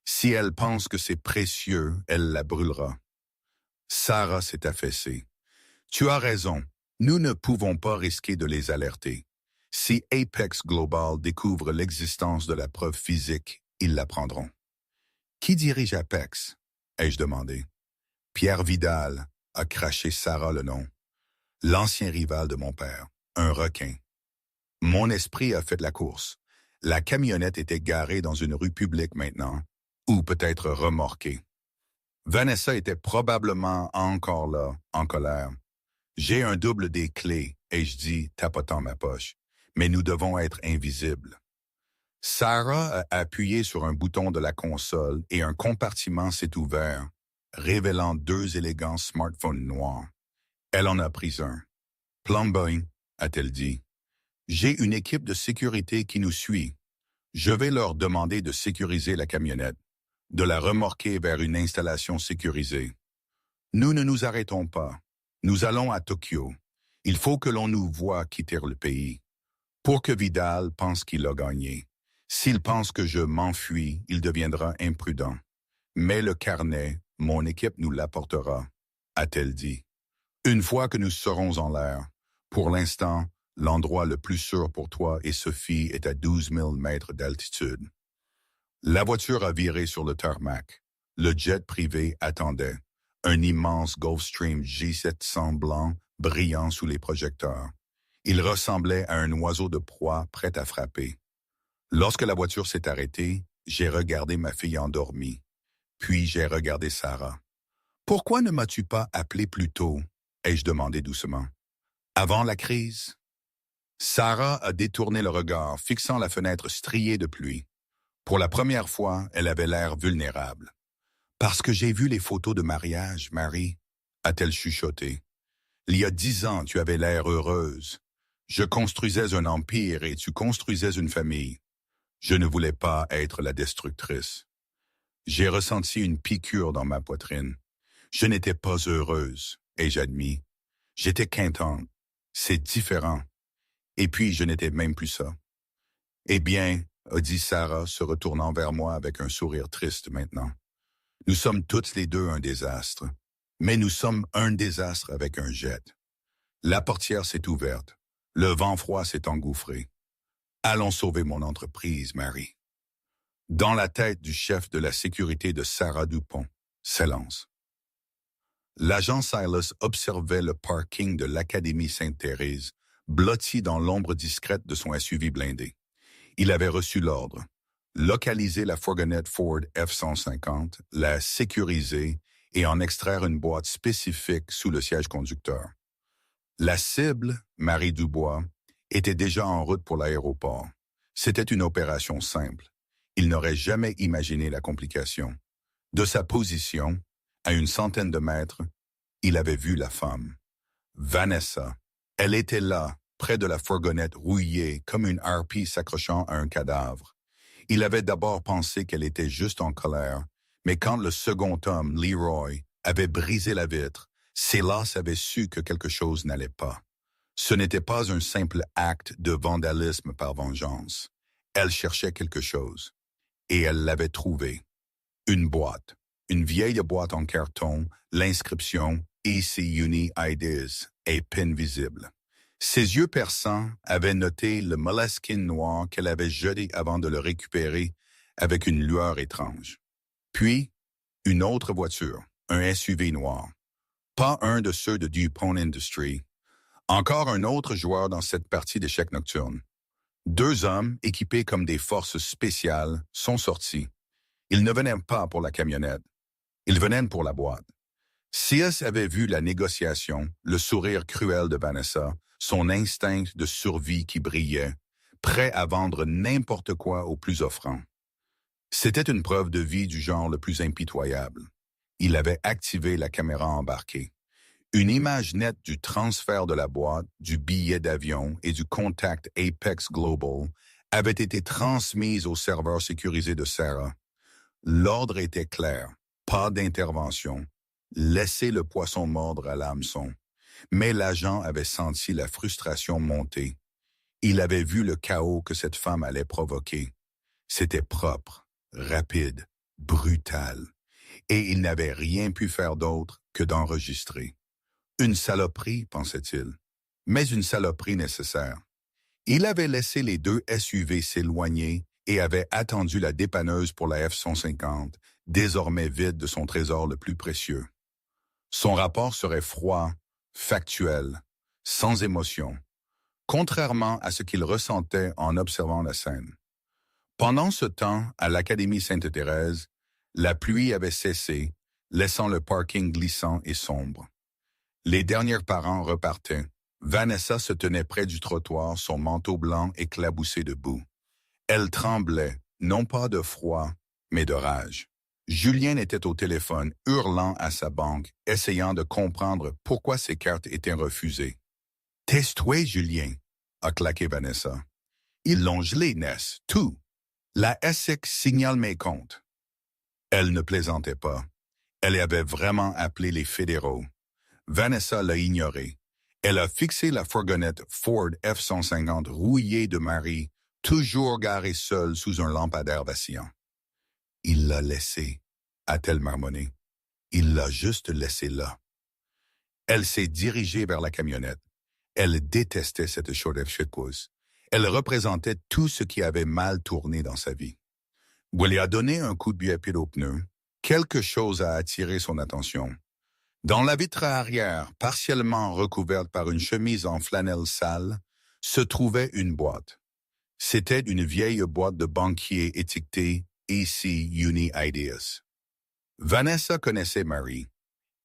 Si elle pense que c'est précieux, elle la brûlera. Sarah s'est affaissée. Tu as raison. Nous ne pouvons pas risquer de les alerter. Si Apex Global découvre l'existence de la preuve physique, ils la prendront. Qui dirige Apex? Ai-je demandé. Pierre Vidal, a craché Sarah le nom. L'ancien rival de mon père, un requin. Mon esprit a fait de la course. La camionnette était garée dans une rue publique maintenant, ou peut-être remorquée. Vanessa était probablement encore là, en colère. J'ai un double des clés, ai-je dit, tapotant ma poche, mais nous devons être invisibles. Sarah a appuyé sur un bouton de la console et un compartiment s'est ouvert, révélant 2 élégants smartphones noirs. Elle en a pris un. Plumbing, a-t-elle dit. J'ai une équipe de sécurité qui nous suit. Je vais leur demander de sécuriser la camionnette, de la remorquer vers une installation sécurisée. Nous ne nous arrêtons pas. Nous allons à Tokyo. Il faut que l'on nous voie quitter le pays. Pour que Vidal pense qu'il a gagné. S'il pense que je m'enfuis, il deviendra imprudent. Mais le carnet, mon équipe nous l'apportera, a-t-elle dit. Une fois que nous serons en l'air, pour l'instant, l'endroit le plus sûr pour toi et Sophie est à 12 000 mètres d'altitude. La voiture a viré sur le tarmac. Le jet privé attendait. Un immense Gulfstream G700 blanc brillant sous les projecteurs. Il ressemblait à un oiseau de proie prêt à frapper. Lorsque la voiture s'est arrêtée, j'ai regardé ma fille endormie. Puis j'ai regardé Sarah. « Pourquoi ne m'as-tu pas appelé plus tôt ?» ai-je demandé doucement. « Avant la crise ?» Sarah a détourné le regard, fixant la fenêtre striée de pluie. Pour la première fois, elle avait l'air vulnérable. « Parce que j'ai vu les photos de mariage, Marie, » a-t-elle chuchoté. « Il y a 10 ans, tu avais l'air heureuse. Je construisais un empire et tu construisais une famille. Je ne voulais pas être la destructrice. J'ai ressenti une piqûre dans ma poitrine. Je n'étais pas heureuse, ai-je admis. J'étais quintante. C'est différent. Et puis, je n'étais même plus ça. Eh bien, a dit Sarah, se retournant vers moi avec un sourire triste maintenant. Nous sommes toutes les deux un désastre. Mais nous sommes un désastre avec un jet. La portière s'est ouverte. Le vent froid s'est engouffré. Allons sauver mon entreprise, Marie. Dans la tête du chef de la sécurité de Sarah Dupont, silence. L'agent Silas observait le parking de l'Académie Sainte-Thérèse, blotti dans l'ombre discrète de son SUV blindé. Il avait reçu l'ordre. Localiser la fourgonnette Ford F-150, la sécuriser et en extraire une boîte spécifique sous le siège conducteur. La cible, Marie Dubois, était déjà en route pour l'aéroport. C'était une opération simple. Il n'aurait jamais imaginé la complication. De sa position, à une centaine de mètres, il avait vu la femme. Vanessa. Elle était là, près de la fourgonnette rouillée, comme une harpie s'accrochant à un cadavre. Il avait d'abord pensé qu'elle était juste en colère, mais quand le second homme, Leroy, avait brisé la vitre, Silas avait su que quelque chose n'allait pas. Ce n'était pas un simple acte de vandalisme par vengeance. Elle cherchait quelque chose. Et elle l'avait trouvé. Une boîte. Une vieille boîte en carton, l'inscription « Easy Uni Ideas » et peine visible. Ses yeux perçants avaient noté le moleskine noir qu'elle avait jeté avant de le récupérer avec une lueur étrange. Puis, une autre voiture, un SUV noir. Pas un de ceux de DuPont Industries. Encore un autre joueur dans cette partie d'échecs nocturnes. 2 hommes, équipés comme des forces spéciales, sont sortis. Ils ne venaient pas pour la camionnette. Ils venaient pour la boîte. Silas avait vu la négociation, le sourire cruel de Vanessa, son instinct de survie qui brillait, prêt à vendre n'importe quoi au plus offrant. C'était une preuve de vie du genre le plus impitoyable. Il avait activé la caméra embarquée. Une image nette du transfert de la boîte, du billet d'avion et du contact Apex Global avait été transmise au serveur sécurisé de Sarah. L'ordre était clair, pas d'intervention. Laissez le poisson mordre à l'hameçon. Mais l'agent avait senti la frustration monter. Il avait vu le chaos que cette femme allait provoquer. C'était propre, rapide, brutal. Et il n'avait rien pu faire d'autre que d'enregistrer. Une saloperie, pensait-il, mais une saloperie nécessaire. Il avait laissé les deux SUV s'éloigner et avait attendu la dépanneuse pour la F-150, désormais vide de son trésor le plus précieux. Son rapport serait froid, factuel, sans émotion, contrairement à ce qu'il ressentait en observant la scène. Pendant ce temps, à l'Académie Sainte-Thérèse, la pluie avait cessé, laissant le parking glissant et sombre. Les derniers parents repartaient. Vanessa se tenait près du trottoir, son manteau blanc éclaboussé de boue. Elle tremblait, non pas de froid, mais de rage. Julien était au téléphone, hurlant à sa banque, essayant de comprendre pourquoi ses cartes étaient refusées. « Tais-toi, Julien !» a claqué Vanessa. « Ils l'ont gelé, Ness, tout. La Essex signale mes comptes. » Elle ne plaisantait pas. Elle avait vraiment appelé les fédéraux. Vanessa l'a ignoré. Elle a fixé la fourgonnette Ford F-150 rouillée de Marie, toujours garée seule sous un lampadaire vacillant. « Il l'a laissé, a-t-elle marmonné. Il l'a juste laissé là. » Elle s'est dirigée vers la camionnette. Elle détestait cette chaude chicose. Elle représentait tout ce qui avait mal tourné dans sa vie. Elle lui a donné un coup de pied au pneu. Quelque chose a attiré son attention. Dans la vitre arrière, partiellement recouverte par une chemise en flanelle sale, se trouvait une boîte. C'était une vieille boîte de banquier étiquetée AC Uni Ideas. Vanessa connaissait Mary.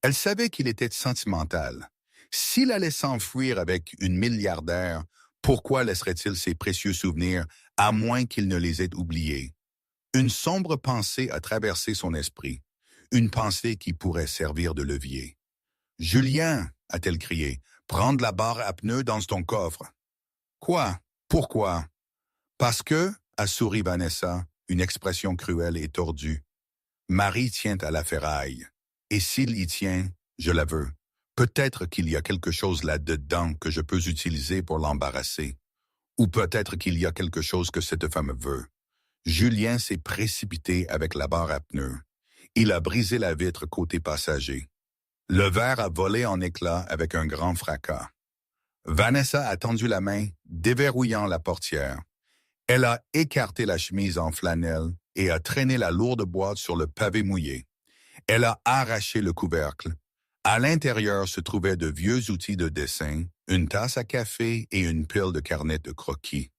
Elle savait qu'il était sentimental. S'il allait s'enfuir avec une milliardaire, pourquoi laisserait-il ses précieux souvenirs à moins qu'il ne les ait oubliés? Une sombre pensée a traversé son esprit. Une pensée qui pourrait servir de levier. « Julien !» a-t-elle crié. « Prends de la barre à pneus dans ton coffre. »« Quoi? Pourquoi? »« Parce que, » a souri Vanessa, une expression cruelle et tordue. « Marie tient à la ferraille. Et s'il y tient, je la veux. Peut-être qu'il y a quelque chose là-dedans que je peux utiliser pour l'embarrasser. Ou peut-être qu'il y a quelque chose que cette femme veut. » Julien s'est précipité avec la barre à pneus. Il a brisé la vitre côté passager. Le verre a volé en éclats avec un grand fracas. Vanessa a tendu la main, déverrouillant la portière. Elle a écarté la chemise en flanelle et a traîné la lourde boîte sur le pavé mouillé. Elle a arraché le couvercle. À l'intérieur se trouvaient de vieux outils de dessin, une tasse à café et une pile de carnets de croquis.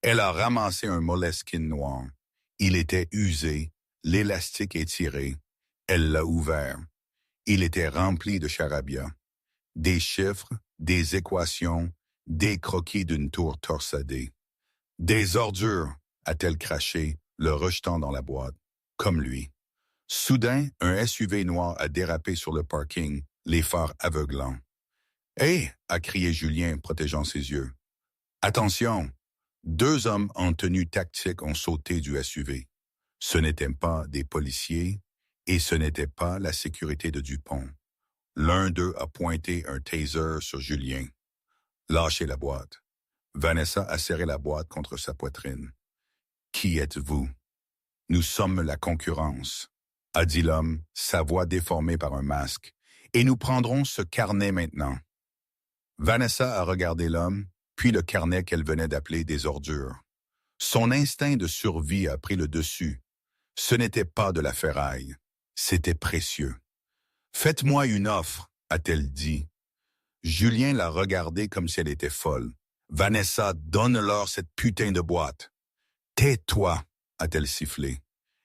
Elle a ramassé un Moleskine noir. Il était usé, l'élastique étiré. Elle l'a ouvert. Il était rempli de charabia. Des chiffres, des équations, des croquis d'une tour torsadée. « Des ordures !» a-t-elle craché, le rejetant dans la boîte, comme lui. Soudain, un SUV noir a dérapé sur le parking, les phares aveuglants. « Hé !» a crié Julien, protégeant ses yeux. « Attention !» Deux hommes en tenue tactique ont sauté du SUV. Ce n'étaient pas des policiers et ce n'était pas la sécurité de Dupont. L'un d'eux a pointé un taser sur Julien. « Lâchez la boîte. » Vanessa a serré la boîte contre sa poitrine. « Qui êtes-vous? »« Nous sommes la concurrence, » a dit l'homme, sa voix déformée par un masque. « Et nous prendrons ce carnet maintenant. » Vanessa a regardé l'homme, puis le carnet qu'elle venait d'appeler des ordures. Son instinct de survie a pris le dessus. Ce n'était pas de la ferraille. C'était précieux. « Faites-moi une offre, » a-t-elle dit. Julien l'a regardée comme si elle était folle. « Vanessa, donne-leur cette putain de boîte. »« Tais-toi, » a-t-elle sifflé.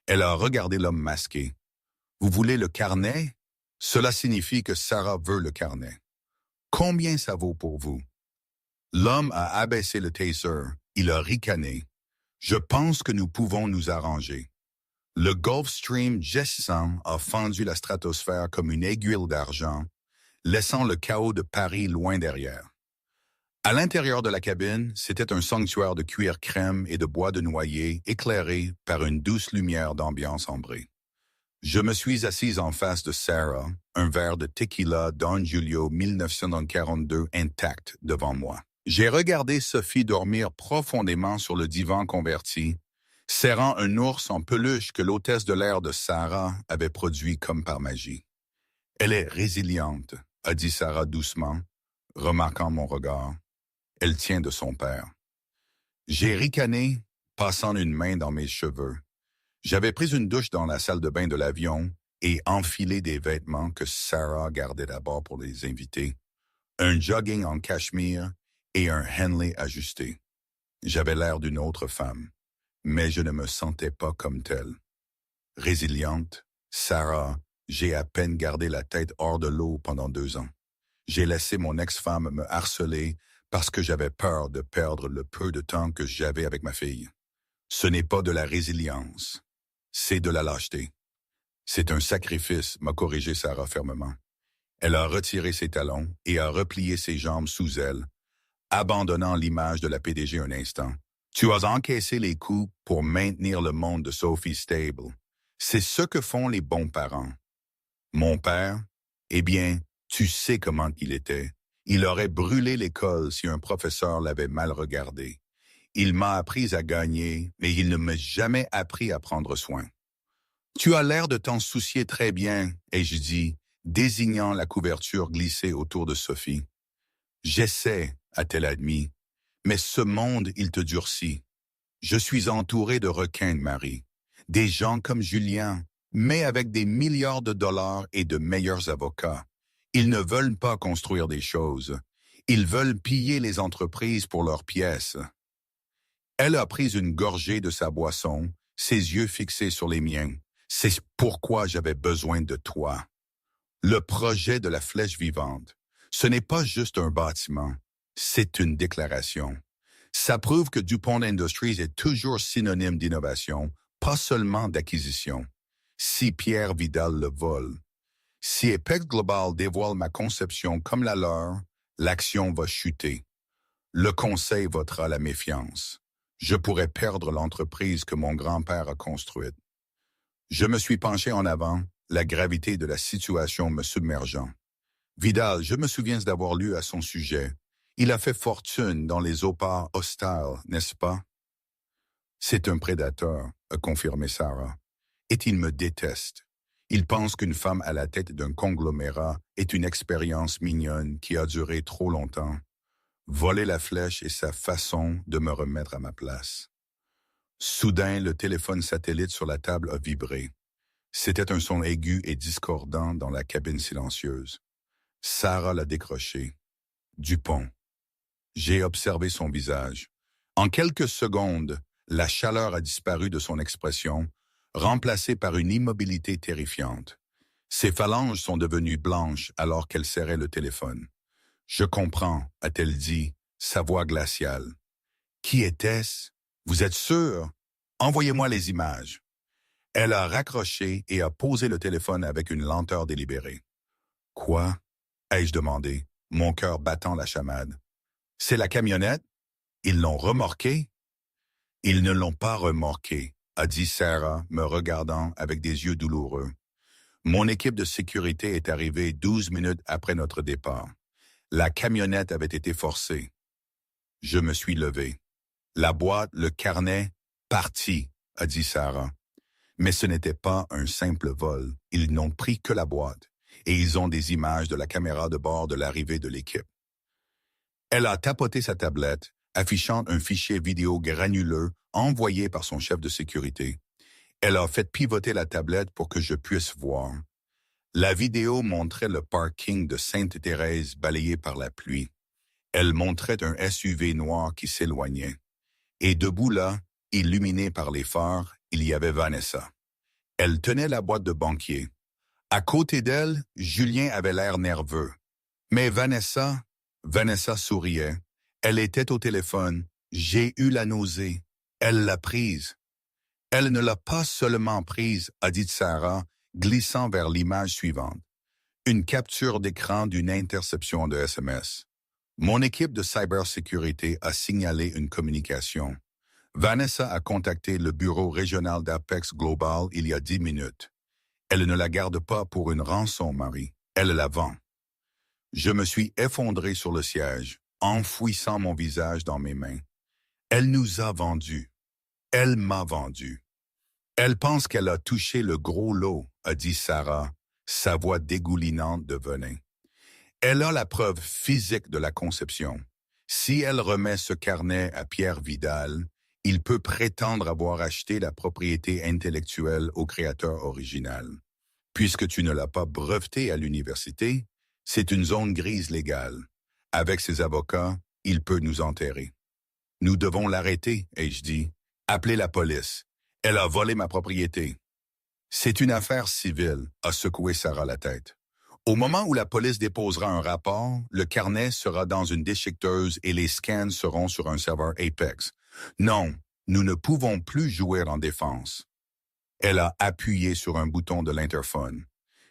Elle a regardé l'homme masqué. « Vous voulez le carnet? Cela signifie que Sarah veut le carnet. Combien ça vaut pour vous? » L'homme a abaissé le taser. Il a ricané. Je pense que nous pouvons nous arranger. Le Gulfstream Jet-100 a fendu la stratosphère comme une aiguille d'argent, laissant le chaos de Paris loin derrière. À l'intérieur de la cabine, c'était un sanctuaire de cuir crème et de bois de noyer éclairé par une douce lumière d'ambiance ambrée. Je me suis assise en face de Sarah, un verre de tequila Don Julio 1942 intact devant moi. J'ai regardé Sophie dormir profondément sur le divan converti, serrant un ours en peluche que l'hôtesse de l'air de Sarah avait produit comme par magie. « Elle est résiliente », a dit Sarah doucement, remarquant mon regard. Elle tient de son père. J'ai ricané, passant une main dans mes cheveux. J'avais pris une douche dans la salle de bain de l'avion et enfilé des vêtements que Sarah gardait d'abord pour les invités. Un jogging en cachemire et un Henley ajusté. J'avais l'air d'une autre femme, mais je ne me sentais pas comme telle. Résiliente, Sarah, j'ai à peine gardé la tête hors de l'eau pendant 2 ans. J'ai laissé mon ex-femme me harceler parce que j'avais peur de perdre le peu de temps que j'avais avec ma fille. Ce n'est pas de la résilience, c'est de la lâcheté. C'est un sacrifice, m'a corrigé Sarah fermement. Elle a retiré ses talons et a replié ses jambes sous elle, abandonnant l'image de la PDG un instant. Tu as encaissé les coups pour maintenir le monde de Sophie stable. C'est ce que font les bons parents. Mon père, eh bien, tu sais comment il était. Il aurait brûlé l'école si un professeur l'avait mal regardé. Il m'a appris à gagner, mais il ne m'a jamais appris à prendre soin. Tu as l'air de t'en soucier très bien, ai-je dit, désignant la couverture glissée autour de Sophie. J'essaie, a-t-elle admis, mais ce monde, il te durcit. Je suis entouré de requins, Marie. Des gens comme Julien, mais avec des milliards de dollars et de meilleurs avocats. Ils ne veulent pas construire des choses. Ils veulent piller les entreprises pour leurs pièces. Elle a pris une gorgée de sa boisson, ses yeux fixés sur les miens. C'est pourquoi j'avais besoin de toi. Le projet de la flèche vivante, ce n'est pas juste un bâtiment, c'est une déclaration. Ça prouve que DuPont Industries est toujours synonyme d'innovation, pas seulement d'acquisition. Si Pierre Vidal le vole, si Apex Global dévoile ma conception comme la leur, l'action va chuter. Le conseil votera la méfiance. Je pourrais perdre l'entreprise que mon grand-père a construite. Je me suis penché en avant, la gravité de la situation me submergeant. Vidal, je me souviens d'avoir lu à son sujet. Il a fait fortune dans les opares hostiles, n'est-ce pas? C'est un prédateur, a confirmé Sarah. Et il me déteste. Il pense qu'une femme à la tête d'un conglomérat est une expérience mignonne qui a duré trop longtemps. Voler la flèche est sa façon de me remettre à ma place. Soudain, le téléphone satellite sur la table a vibré. C'était un son aigu et discordant dans la cabine silencieuse. Sarah l'a décroché. Dupont. J'ai observé son visage. En quelques secondes, la chaleur a disparu de son expression, remplacée par une immobilité terrifiante. Ses phalanges sont devenues blanches alors qu'elle serrait le téléphone. « Je comprends », a-t-elle dit, sa voix glaciale. « Qui était-ce? Vous êtes sûr? Envoyez-moi les images. » Elle a raccroché et a posé le téléphone avec une lenteur délibérée. « Quoi? » ai-je demandé, mon cœur battant la chamade. « C'est la camionnette? Ils l'ont remorquée? » « Ils ne l'ont pas remorquée, » a dit Sarah, me regardant avec des yeux douloureux. « Mon équipe de sécurité est arrivée 12 minutes après notre départ. La camionnette avait été forcée. » Je me suis levé. « La boîte, le carnet, parti, » a dit Sarah. Mais ce n'était pas un simple vol. Ils n'ont pris que la boîte. Et ils ont des images de la caméra de bord de l'arrivée de l'équipe. Elle a tapoté sa tablette, affichant un fichier vidéo granuleux envoyé par son chef de sécurité. Elle a fait pivoter la tablette pour que je puisse voir. La vidéo montrait le parking de Sainte-Thérèse balayé par la pluie. Elle montrait un SUV noir qui s'éloignait. Et debout là, illuminé par les phares, il y avait Vanessa. Elle tenait la boîte de banquier. À côté d'elle, Julien avait l'air nerveux. Mais Vanessa souriait. Elle était au téléphone. J'ai eu la nausée. Elle l'a prise. Elle ne l'a pas seulement prise, a dit Sarah, glissant vers l'image suivante. Une capture d'écran d'une interception de SMS. Mon équipe de cybersécurité a signalé une communication. Vanessa a contacté le bureau régional d'Apex Global il y a 10 minutes. Elle ne la garde pas pour une rançon, Marie. Elle la vend. Je me suis effondré sur le siège, enfouissant mon visage dans mes mains. Elle nous a vendus. Elle m'a vendu. Elle pense qu'elle a touché le gros lot, a dit Sarah, sa voix dégoulinante de venin. Elle a la preuve physique de la conception. Si elle remet ce carnet à Pierre Vidal, il peut prétendre avoir acheté la propriété intellectuelle au créateur original. Puisque tu ne l'as pas breveté à l'université, c'est une zone grise légale. Avec ses avocats, il peut nous enterrer. Nous devons l'arrêter, ai-je dit. Appelez la police. Elle a volé ma propriété. C'est une affaire civile, a secoué Sarah la tête. Au moment où la police déposera un rapport, le carnet sera dans une déchiqueteuse et les scans seront sur un serveur Apex. Non, nous ne pouvons plus jouer en défense. Elle a appuyé sur un bouton de l'interphone.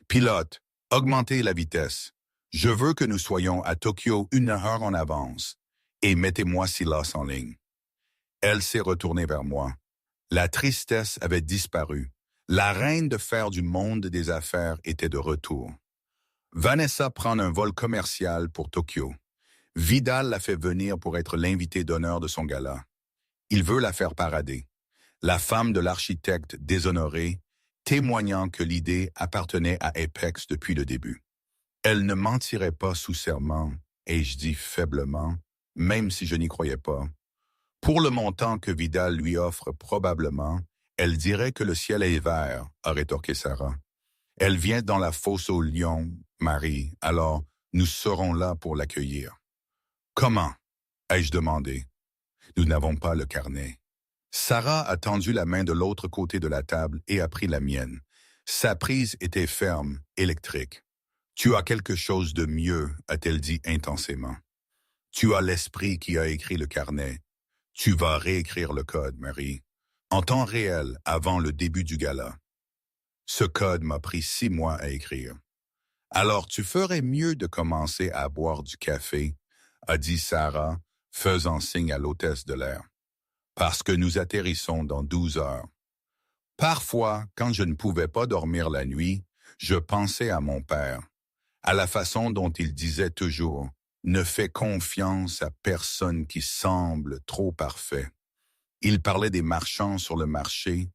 Pilote, augmentez la vitesse. Je veux que nous soyons à Tokyo 1 heure en avance. Et mettez-moi Silas en ligne. Elle s'est retournée vers moi. La tristesse avait disparu. La reine de fer du monde des affaires était de retour. Vanessa prend un vol commercial pour Tokyo. Vidal l'a fait venir pour être l'invité d'honneur de son gala. Il veut la faire parader. La femme de l'architecte déshonoré, témoignant que l'idée appartenait à Apex depuis le début. Elle ne mentirait pas sous serment, et je dis faiblement, même si je n'y croyais pas. Pour le montant que Vidal lui offre probablement, elle dirait que le ciel est vert, a rétorqué Sarah. Elle vient dans la fosse aux lions, Marie, alors nous serons là pour l'accueillir. Comment? Ai-je demandé. Nous n'avons pas le carnet. Sarah a tendu la main de l'autre côté de la table et a pris la mienne. Sa prise était ferme, électrique. Tu as quelque chose de mieux, a-t-elle dit intensément. Tu as l'esprit qui a écrit le carnet. Tu vas réécrire le code, Marie, en temps réel avant le début du gala. Ce code m'a pris 6 mois à écrire. Alors tu ferais mieux de commencer à boire du café, a dit Sarah, faisant signe à l'hôtesse de l'air. Parce que nous atterrissons dans 12 heures. Parfois, quand je ne pouvais pas dormir la nuit, je pensais à mon père, à la façon dont il disait toujours « Ne fais confiance à personne qui semble trop parfait ». Il parlait des marchands sur le marché,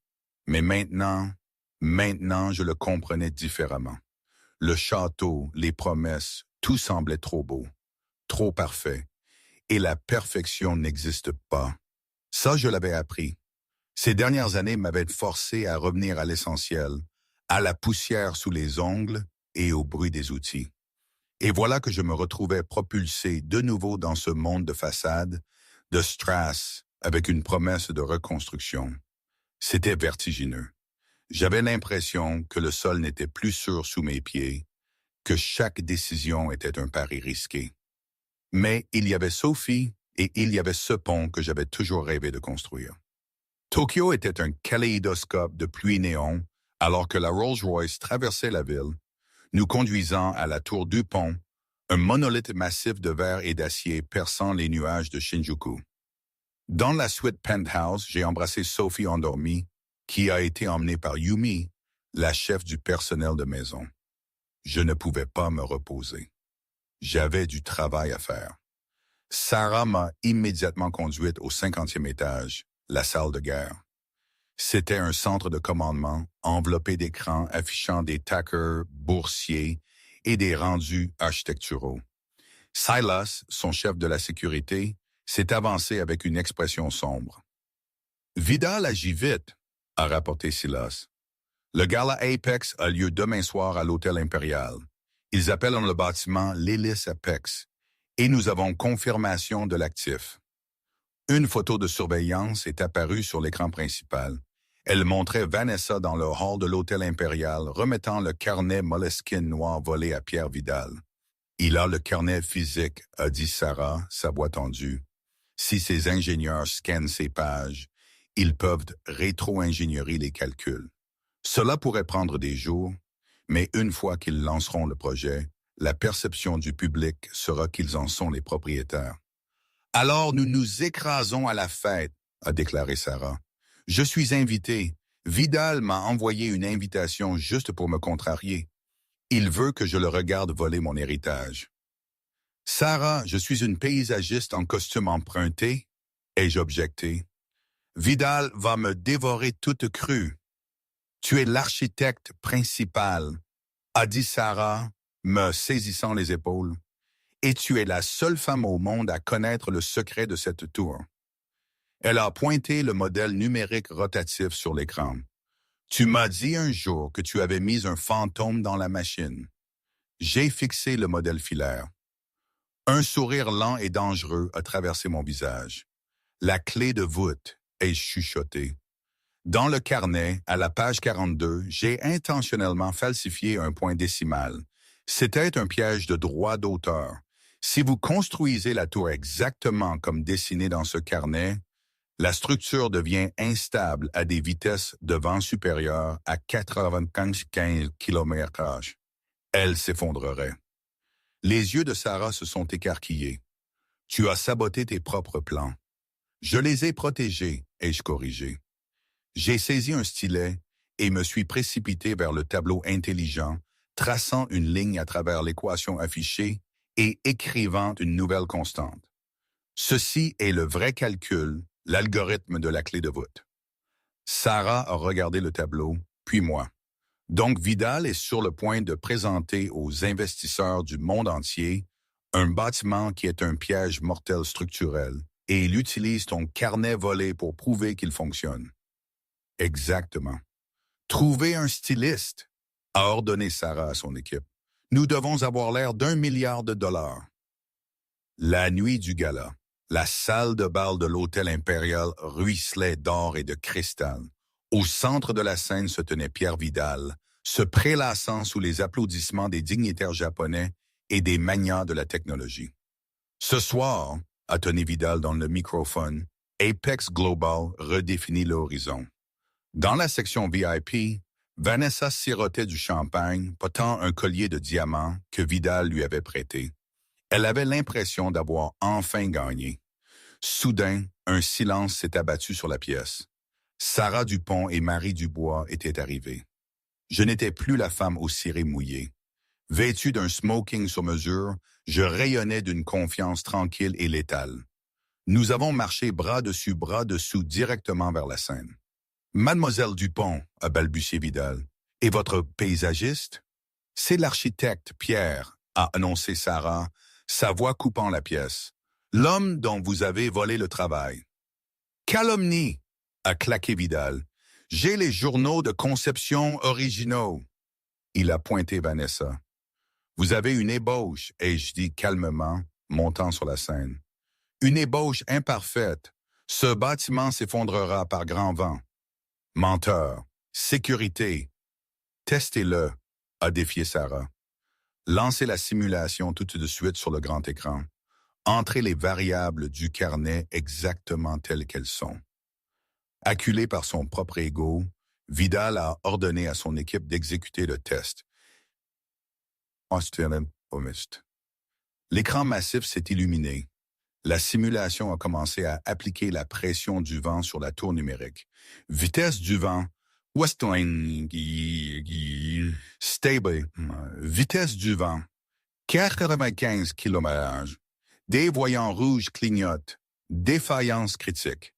mais maintenant je le comprenais différemment. Le château, les promesses, tout semblait trop beau, trop parfait, et la perfection n'existe pas. Ça, je l'avais appris. Ces dernières années m'avaient forcé à revenir à l'essentiel, à la poussière sous les ongles et au bruit des outils. Et voilà que je me retrouvais propulsé de nouveau dans ce monde de façade, de strass, avec une promesse de reconstruction. C'était vertigineux. J'avais l'impression que le sol n'était plus sûr sous mes pieds, que chaque décision était un pari risqué. Mais il y avait Sophie et il y avait ce pont que j'avais toujours rêvé de construire. Tokyo était un kaléidoscope de pluie néon, alors que la Rolls-Royce traversait la ville, nous conduisant à la tour du pont, un monolithe massif de verre et d'acier perçant les nuages de Shinjuku. Dans la suite penthouse, j'ai embrassé Sophie endormie, qui a été emmenée par Yumi, la chef du personnel de maison. Je ne pouvais pas me reposer. J'avais du travail à faire. Sarah m'a immédiatement conduite au 50e étage, la salle de guerre. C'était un centre de commandement enveloppé d'écrans affichant des tackers, boursiers et des rendus architecturaux. Silas, son chef de la sécurité, s'est avancé avec une expression sombre. « Vidal agit vite », a rapporté Silas. « Le gala Apex a lieu demain soir à l'Hôtel Impérial. Ils appellent le bâtiment l'Hélice Apex et nous avons confirmation de l'actif. » Une photo de surveillance est apparue sur l'écran principal. Elle montrait Vanessa dans le hall de l'Hôtel Impérial remettant le carnet Moleskine noir volé à Pierre Vidal. Il a le carnet physique, a dit Sarah, sa voix tendue. Si ces ingénieurs scannent ces pages, ils peuvent rétro-ingénierer les calculs. Cela pourrait prendre des jours, mais une fois qu'ils lanceront le projet, la perception du public sera qu'ils en sont les propriétaires. Alors nous nous écrasons à la fête, a déclaré Sarah. Je suis invité. Vidal m'a envoyé une invitation juste pour me contrarier. Il veut que je le regarde voler mon héritage. Sarah, je suis une paysagiste en costume emprunté, ai-je objecté. Vidal va me dévorer toute crue. Tu es l'architecte principal, a dit Sarah, me saisissant les épaules. Et tu es la seule femme au monde à connaître le secret de cette tour. Elle a pointé le modèle numérique rotatif sur l'écran. Tu m'as dit un jour que tu avais mis un fantôme dans la machine. J'ai fixé le modèle filaire. Un sourire lent et dangereux a traversé mon visage. La clé de voûte, ai-je chuchoté. Dans le carnet, à la page 42, j'ai intentionnellement falsifié un point décimal. C'était un piège de droit d'auteur. Si vous construisez la tour exactement comme dessiné dans ce carnet, la structure devient instable à des vitesses de vent supérieures à 95 km/h. Elle s'effondrerait. Les yeux de Sarah se sont écarquillés. Tu as saboté tes propres plans. Je les ai protégés, ai-je corrigé. J'ai saisi un stylet et me suis précipité vers le tableau intelligent, traçant une ligne à travers l'équation affichée et écrivant une nouvelle constante. Ceci est le vrai calcul, l'algorithme de la clé de voûte. Sarah a regardé le tableau, puis moi. Donc Vidal est sur le point de présenter aux investisseurs du monde entier un bâtiment qui est un piège mortel structurel et il utilise ton carnet volé pour prouver qu'il fonctionne. Exactement. Trouvez un styliste, a ordonné Sarah à son équipe. Nous devons avoir l'air d'1 milliard de dollars. La nuit du gala, la salle de bal de l'hôtel impérial ruisselait d'or et de cristal. Au centre de la scène se tenait Pierre Vidal, se prélassant sous les applaudissements des dignitaires japonais et des magnats de la technologie. Ce soir, a tenu Vidal dans le microphone, Apex Global redéfinit l'horizon. Dans la section VIP, Vanessa sirotait du champagne, portant un collier de diamants que Vidal lui avait prêté. Elle avait l'impression d'avoir enfin gagné. Soudain, un silence s'est abattu sur la pièce. Sarah Dupont et Marie Dubois étaient arrivées. Je n'étais plus la femme aux cirés mouillés. Vêtue d'un smoking sur mesure, je rayonnais d'une confiance tranquille et létale. Nous avons marché bras dessus, bras dessous directement vers la scène. Mademoiselle Dupont, a balbutié Vidal, et votre paysagiste? C'est l'architecte Pierre, a annoncé Sarah, sa voix coupant la pièce. L'homme dont vous avez volé le travail. Calomnie, a claqué Vidal. J'ai les journaux de conception originaux. Il a pointé Vanessa. Vous avez une ébauche, ai-je dit calmement, montant sur la scène. Une ébauche imparfaite. Ce bâtiment s'effondrera par grand vent. Menteur. Sécurité. Testez-le, a défié Sarah. Lancez la simulation tout de suite sur le grand écran. Entrez les variables du carnet exactement telles qu'elles sont. Acculé par son propre ego, Vidal a ordonné à son équipe d'exécuter le test. L'écran massif s'est illuminé. La simulation a commencé à appliquer la pression du vent sur la tour numérique. Vitesse du vent, stable, vitesse du vent, 95 km/h. Des voyants rouges clignotent, défaillance critique.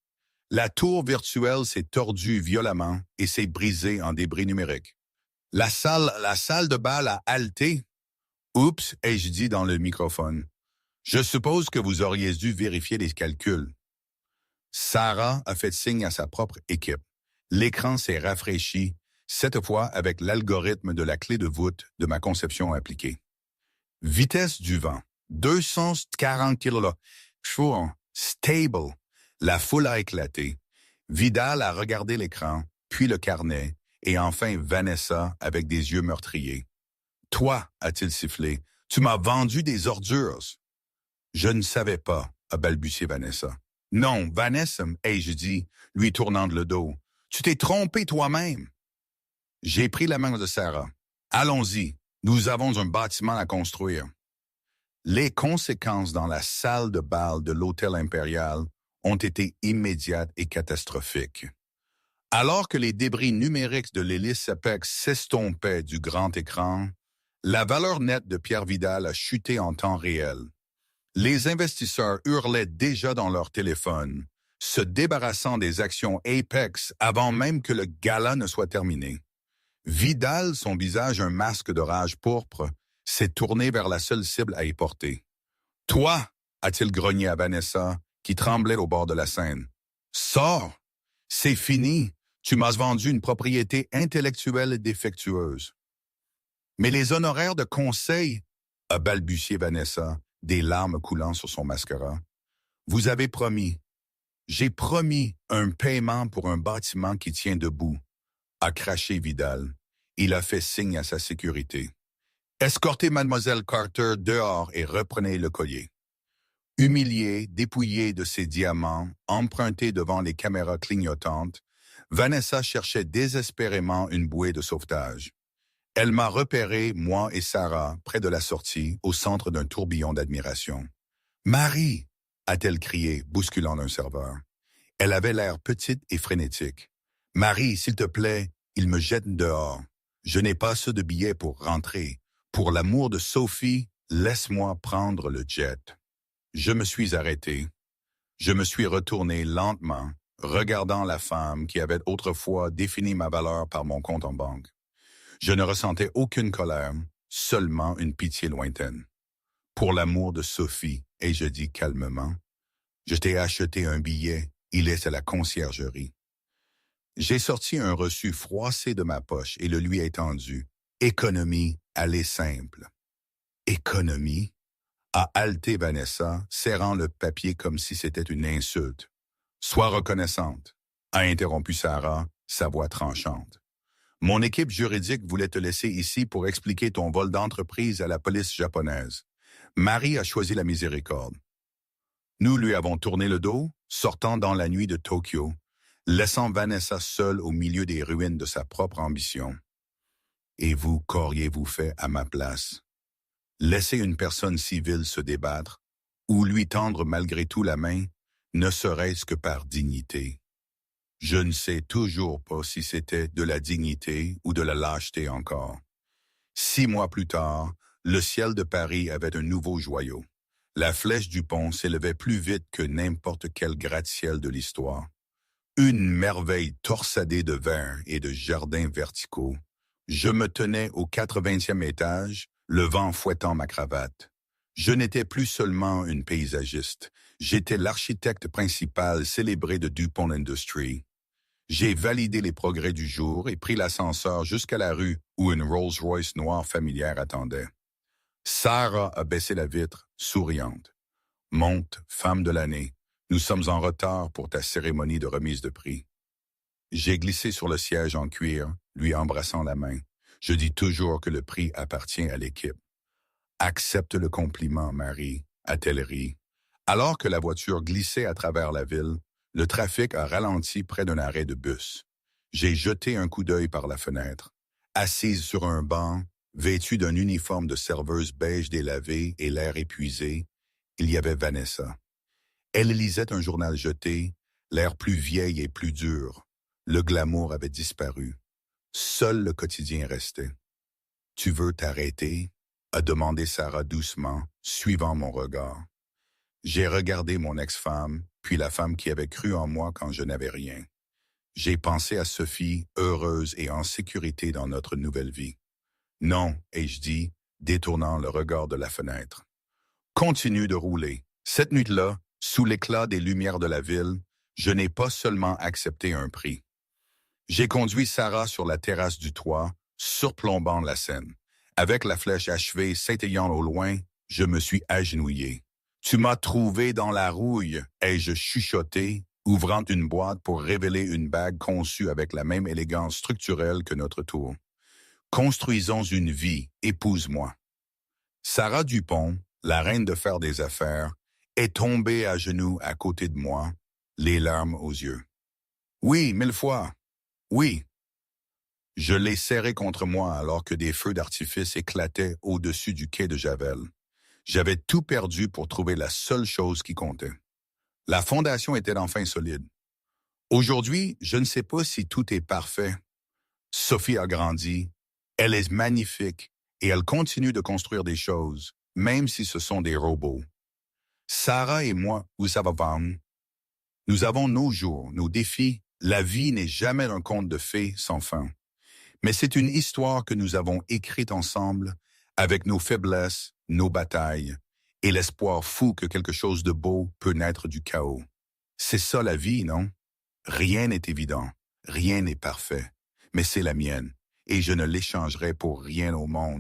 La tour virtuelle s'est tordue violemment et s'est brisée en débris numériques. La salle de bal a halté. Oups, ai-je dit dans le microphone. Je suppose que vous auriez dû vérifier les calculs. Sarah a fait signe à sa propre équipe. L'écran s'est rafraîchi, cette fois avec l'algorithme de la clé de voûte de ma conception appliquée. Vitesse du vent, 240 km/h. Stable. La foule a éclaté. Vidal a regardé l'écran, puis le carnet, et enfin Vanessa avec des yeux meurtriers. Toi, a-t-il sifflé, Tu m'as vendu des ordures. Je ne savais pas, a balbutié Vanessa. Non, Vanessa, ai-je dit, lui tournant le dos. Tu t'es trompé toi-même. J'ai pris la main de Sarah. Allons-y, nous avons un bâtiment à construire. Les conséquences dans la salle de bal de l'Hôtel Impérial ont été immédiates et catastrophiques. Alors que les débris numériques de l'hélice Apex s'estompaient du grand écran, la valeur nette de Pierre Vidal a chuté en temps réel. Les investisseurs hurlaient déjà dans leur téléphone, se débarrassant des actions Apex avant même que le gala ne soit terminé. Vidal, son visage un masque de rage pourpre, s'est tourné vers la seule cible à y porter. « Toi » a-t-il grogné à Vanessa, qui tremblait au bord de la scène. « Sors! C'est fini! Tu m'as vendu une propriété intellectuelle défectueuse. » « Mais les honoraires de conseil » a balbutié Vanessa, des larmes coulant sur son mascara. « Vous avez promis. J'ai promis un paiement pour un bâtiment qui tient debout. » A craché Vidal. Il a fait signe à sa sécurité. « Escortez Mademoiselle Carter dehors et reprenez le collier. » Humiliée, dépouillée de ses diamants, empruntée devant les caméras clignotantes, Vanessa cherchait désespérément une bouée de sauvetage. Elle m'a repéré, moi et Sarah, près de la sortie, au centre d'un tourbillon d'admiration. « Marie !» a-t-elle crié, bousculant un serveur. Elle avait l'air petite et frénétique. « Marie, s'il te plaît, il me jette dehors. Je n'ai pas assez de billets pour rentrer. Pour l'amour de Sophie, laisse-moi prendre le jet. » Je me suis arrêté. Je me suis retourné lentement, regardant la femme qui avait autrefois défini ma valeur par mon compte en banque. Je ne ressentais aucune colère, seulement une pitié lointaine. Pour l'amour de Sophie, ai-je dit calmement, je t'ai acheté un billet, il est à la conciergerie. J'ai sorti un reçu froissé de ma poche et le lui ai tendu. Économie, allez simple. Économie? A haleté Vanessa, serrant le papier comme si c'était une insulte. Sois reconnaissante, a interrompu Sarah, sa voix tranchante. Mon équipe juridique voulait te laisser ici pour expliquer ton vol d'entreprise à la police japonaise. Marie a choisi la miséricorde. Nous lui avons tourné le dos, sortant dans la nuit de Tokyo, laissant Vanessa seule au milieu des ruines de sa propre ambition. Et vous, qu'auriez-vous fait à ma place? Laisser une personne civile se débattre, ou lui tendre malgré tout la main, ne serait-ce que par dignité. Je ne sais toujours pas si c'était de la dignité ou de la lâcheté encore. 6 mois plus tard, le ciel de Paris avait un nouveau joyau. La flèche du pont s'élevait plus vite que n'importe quel gratte-ciel de l'histoire. Une merveille torsadée de verre et de jardins verticaux. Je me tenais au 80e étage, le vent fouettant ma cravate. Je n'étais plus seulement une paysagiste, j'étais l'architecte principal célébré de DuPont Industries. J'ai validé les progrès du jour et pris l'ascenseur jusqu'à la rue où une Rolls-Royce noire familière attendait. Sarah a baissé la vitre, souriante. « Monte, femme de l'année, nous sommes en retard pour ta cérémonie de remise de prix. » J'ai glissé sur le siège en cuir, lui embrassant la main. Je dis toujours que le prix appartient à l'équipe. « Accepte le compliment, Marie, » a-t-elle ri. Alors que la voiture glissait à travers la ville, le trafic a ralenti près d'un arrêt de bus. J'ai jeté un coup d'œil par la fenêtre. Assise sur un banc, vêtue d'un uniforme de serveuse beige délavé et l'air épuisé, il y avait Vanessa. Elle lisait un journal jeté, l'air plus vieille et plus dur. Le glamour avait disparu. Seul le quotidien restait. « Tu veux t'arrêter ?» a demandé Sarah doucement, suivant mon regard. J'ai regardé mon ex-femme, puis la femme qui avait cru en moi quand je n'avais rien. J'ai pensé à Sophie, heureuse et en sécurité dans notre nouvelle vie. « Non », ai-je dit, détournant le regard de la fenêtre. Continue de rouler. Cette nuit-là, sous l'éclat des lumières de la ville, je n'ai pas seulement accepté un prix. J'ai conduit Sarah sur la terrasse du toit, surplombant la Seine. Avec la flèche achevée scintillant au loin, je me suis agenouillé. « Tu m'as trouvé dans la rouille », ai-je chuchoté, ouvrant une boîte pour révéler une bague conçue avec la même élégance structurelle que notre tour. « Construisons une vie, épouse-moi. » Sarah Dupont, la reine de faire des affaires, est tombée à genoux à côté de moi, les larmes aux yeux. Oui, 1000 fois. Oui. Je l'ai serrée contre moi alors que des feux d'artifice éclataient au-dessus du quai de Javel. J'avais tout perdu pour trouver la seule chose qui comptait. La fondation était enfin solide. Aujourd'hui, je ne sais pas si tout est parfait. Sophie a grandi, elle est magnifique et elle continue de construire des choses, même si ce sont des robots. Sarah et moi, où ça va, Vam? Nous avons nos jours, nos défis. La vie n'est jamais un conte de fées sans fin. Mais c'est une histoire que nous avons écrite ensemble, avec nos faiblesses, nos batailles, et l'espoir fou que quelque chose de beau peut naître du chaos. C'est ça la vie, non? Rien n'est évident, rien n'est parfait, mais c'est la mienne, et je ne l'échangerai pour rien au monde.